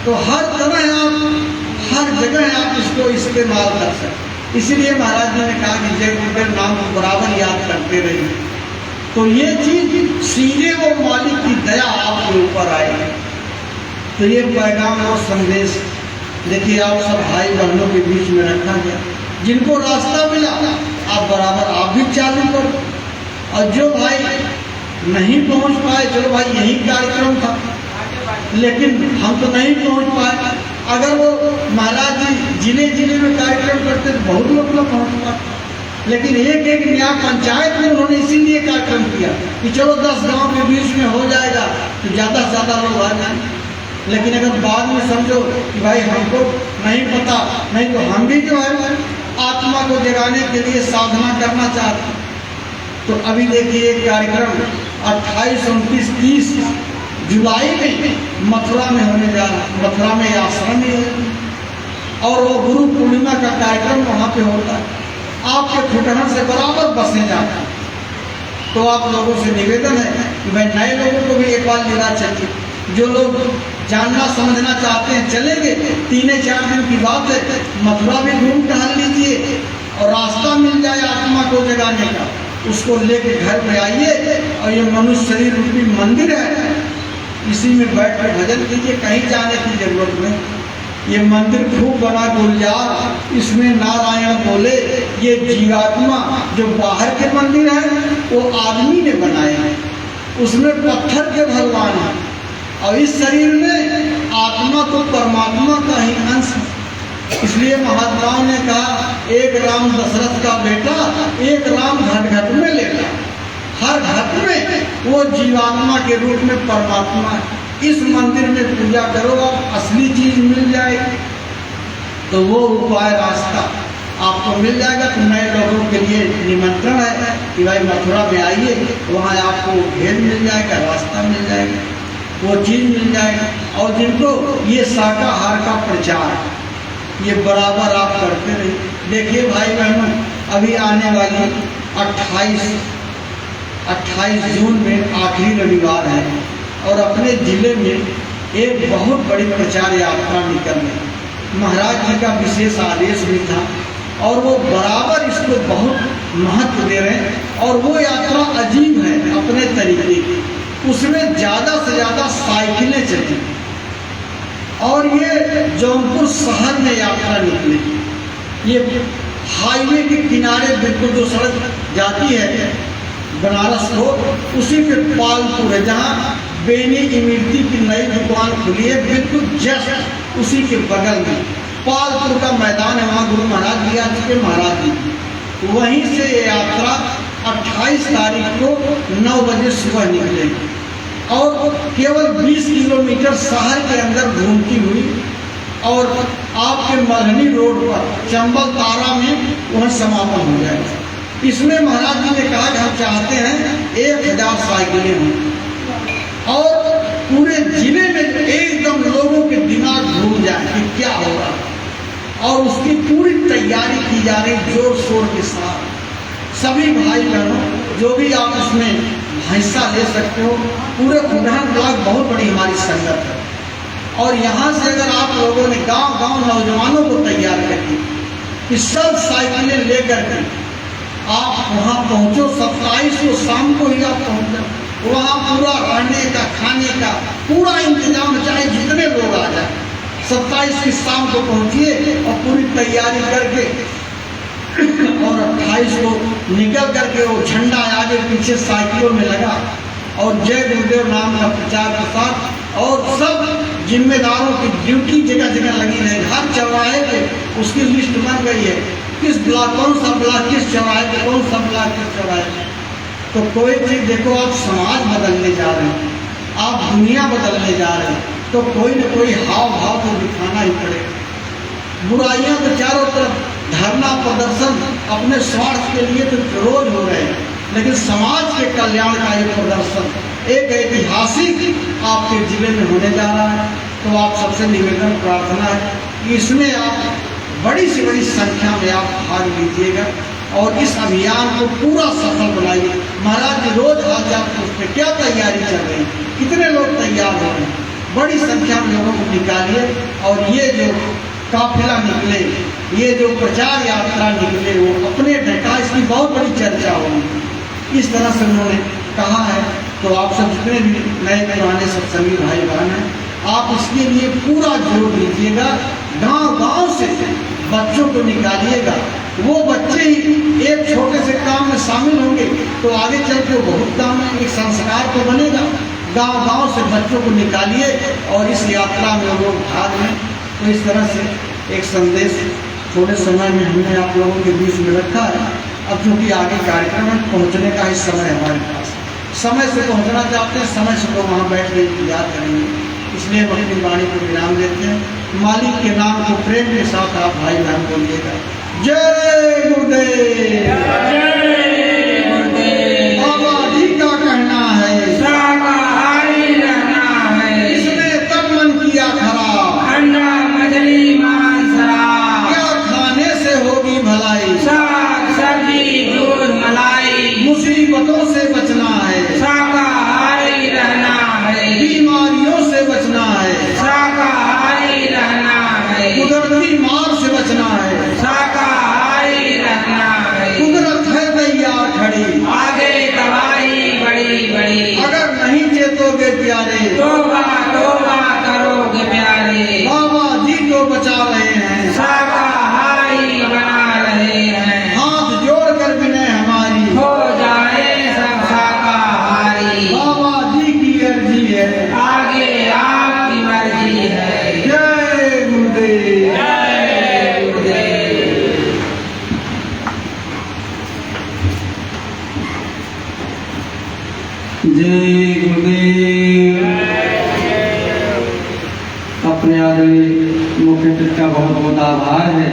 तो हर तरह आप हर जगह आप इसको इस्तेमाल कर सकते। इसलिए महाराज जी ने कहा कि जय गुरुदेव नाम को बराबर याद करते रहिए, तो ये चीज सीधे वो मालिक की दया आपके ऊपर आएगी। तो ये पैगाम और संदेश देखिए आप सब भाई बहनों के बीच में रखा गया। जिनको रास्ता मिला आप बराबर आप भी चालू करो, और जो भाई नहीं पहुंच पाए, चलो भाई यही कार्यक्रम था, लेकिन हम तो नहीं पहुंच पाए। अगर वो महाराज जी जिले जिले में कार्यक्रम करते तो बहुत लोग पहुंच पाते, लेकिन एक एक नया पंचायत में उन्होंने इसीलिए कार्यक्रम किया कि चलो 10 गांव के बीच में हो जाएगा तो ज़्यादा से ज़्यादा लोग आ जाएंगे। लेकिन अगर बाद में समझो कि भाई हमको नहीं पता, नहीं तो हम भी जो है आत्मा को जगाने के लिए साधना करना चाहते हैं। तो अभी देखिए एक कार्यक्रम 28, 29, 30 जुलाई में मथुरा में होने जा रहा है। मथुरा में आश्रम ही है और वो गुरु पूर्णिमा का कार्यक्रम वहाँ पे होता है। आपके खुटहन से बराबर बसें जाता है। तो आप लोगों से निवेदन है कि भाई नए लोगों को भी एक बार लेना चाहिए। जो लोग जानना समझना चाहते हैं चलेंगे, 3-4 दिन की बात है, मथुरा भी घूम टहल लीजिए और रास्ता मिल जाए आत्मा को जगाने का, उसको लेके घर में आइए और ये मनुष्य शरीर रूपी मंदिर है, इसी में बैठ कर भजन कीजिए, कहीं जाने की जरूरत नहीं। ये मंदिर खूब बना गुलजार, इसमें नारायण बोले। ये जीवात्मा जो बाहर के मंदिर है वो आदमी ने बनाए हैं, उसमें पत्थर के भगवान हैं और इस शरीर में आत्मा तो परमात्मा का ही अंश है। इसलिए महात्माओं ने कहा एक राम दशरथ का बेटा, एक राम घट घट में लेटा। हर घट में वो जीवात्मा के रूप में परमात्मा है। इस मंदिर में पूजा करो, आप असली चीज मिल जाएगी। तो वो उपाय रास्ता आपको मिल जाएगा। तो नए लोगों के लिए निमंत्रण है कि भाई मथुरा में आइए, वहाँ आपको भेद मिल जाएगा, रास्ता मिल जाएगा, वो चीज मिल जाएगी। और जिनको ये शाकाहार का प्रचार ये बराबर आप करते रहिए। देखिए भाई बहनों, अभी आने वाली 28 जून में आखिरी रविवार है और अपने जिले में एक बहुत बड़ी प्रचार यात्रा निकल रही। महाराज जी का विशेष आदेश भी था और वो बराबर इसको बहुत महत्व दे रहे हैं। और वो यात्रा अजीब है अपने तरीके की। उसमें ज़्यादा से ज़्यादा साइकिलें चली और ये जौनपुर शहर में यात्रा निकली। ये हाईवे के किनारे बिल्कुल जो सड़क जाती है बनारस को, उसी पे पालपुर है जहाँ बेनी इमरती की नई दुकान खुली है, बिल्कुल जस्ट उसी के बगल में पालपुर का मैदान है। वहाँ गुरु महाराज जी आ चुके, महाराज जी वहीं से ये यात्रा 28 तारीख को 9 बजे सुबह निकलेगी और केवल 20 किलोमीटर शहर के अंदर घूमती हुई और आपके मल्हनी रोड पर चंबल तारा में वह समापन हो जाएगा। इसमें महाराज जी ने कहा कि हम चाहते हैं 1000 साइकिलें हों और पूरे जिले में एकदम लोगों के दिमाग घूम जाए कि क्या हो रहा है। और उसकी पूरी तैयारी की जा रही जोर शोर के साथ। सभी भाई बहनों जो भी आप उसमें हिस्सा ले सकते हो। पूरे खुटहन ब्लॉक बहुत बड़ी हमारी संगत है और यहाँ से अगर आप लोगों ने गांव-गांव नौजवानों को तैयार करिए कि सब साइकिलें लेकर के आप वहाँ पहुँचो। 27 को शाम को ही आप पहुँच जाओ। वहाँ पूरा रहने का, खाने का पूरा इंतजाम, चाहे जितने लोग आ जाए। 27 की शाम को पहुँचिए और पूरी तैयारी करके और 28 को निकल करके वो झंडा आगे पीछे साइकिलों में लगा और जय गुरुदेव नाम का प्रचार प्रसार और सब जिम्मेदारों की ड्यूटी जगह जगह लगी रहे। हर चौराहे पे उसकी लिस्ट बन गई है, किस ब्लॉक, कौन सा ब्लॉक किस चौराहे पे, कौन सा ब्लॉक किस चौराहे पे। तो कोई चीज़ देखो, आप समाज बदलने जा रहे हैं, आप दुनिया बदलने जा रहे हैं, तो कोई न कोई हाव भाव तो दिखाना ही पड़ेगा। बुराइयां तो चारों तरफ, धरना प्रदर्शन अपने स्वार्थ के लिए तो रोज हो रहे हैं, लेकिन समाज के कल्याण का ये प्रदर्शन एक ऐतिहासिक आपके जिले में होने जा रहा है। तो आप सबसे निवेदन प्रार्थना है कि इसमें आप बड़ी से बड़ी संख्या में आप भाग लीजिएगा और इस अभियान को पूरा सफल बनाइए। महाराज जी रोज आज आप पूछते क्या तैयारी चल रही है, कितने लोग तैयार हो रहे हैं, बड़ी संख्या में लोगों को निकालिए और ये जो काफिला निकले, ये जो प्रचार यात्रा निकले, वो अपने ढका, इसकी बहुत बड़ी चर्चा होगी। इस तरह से उन्होंने कहा है। तो आप सब जितने भी नए पुराने सत्संगी भाई बहन हैं, आप इसके लिए पूरा जोर दीजिएगा। गांव-गांव से बच्चों को निकालिएगा। वो बच्चे ही एक छोटे से काम में शामिल होंगे तो आगे चल के बहुत काम है, एक संस्कार तो बनेगा। गांव-गांव से बच्चों को निकालिए और इस यात्रा में लोग भाग लें। तो इस तरह से एक संदेश थोड़े समय में हमने आप लोगों के बीच में रखा है। अब चूँकि आगे कार्यक्रम में पहुँचने का ही समय हमारे पास, समय से पहुँचना चाहते हैं, समय से तो वहाँ बैठ के इंतजार करेंगे, इसलिए हम अपनी वाणी को विराम देते हैं। मालिक के नाम को प्रेम के साथ आप भाई बहन बोलिएगा, जय गुरुदेव। जय गुरुदेव। बाबा जी का कहना है शाकाहारी रहना है, इसने तब मन किया खराब, अंडा मछली मांस शराब, क्या खाने से होगी भलाई, साग सब्जी दूध मलाई, मुसीबतों से बचना है, शाकाहारी रहना है, बीमारियों से बचना है, शाकाहारी रहना है, कुदरती मार से बचना है, शाकाहारी रहना है, कुदरत है तैयार खड़ी, आगे दवाई बड़ी बड़ी, अगर नहीं चेतोगे प्यारे, तोबा तोबा करोगे प्यारे, बाबा जी तो बचा रहे हैं, शाकाहारी बना रहे हैं, हाथ जोड़ कर विनय हमारी, हो जाए सब शाकाहारी, बाबा जी की अर्जी है, आगे आपकी मर्जी है। जय गुरुदेव। जय गुरुदेव। जय गुरुदेव। अपने आदरणीय मुख्य का बहुत बहुत आभार है।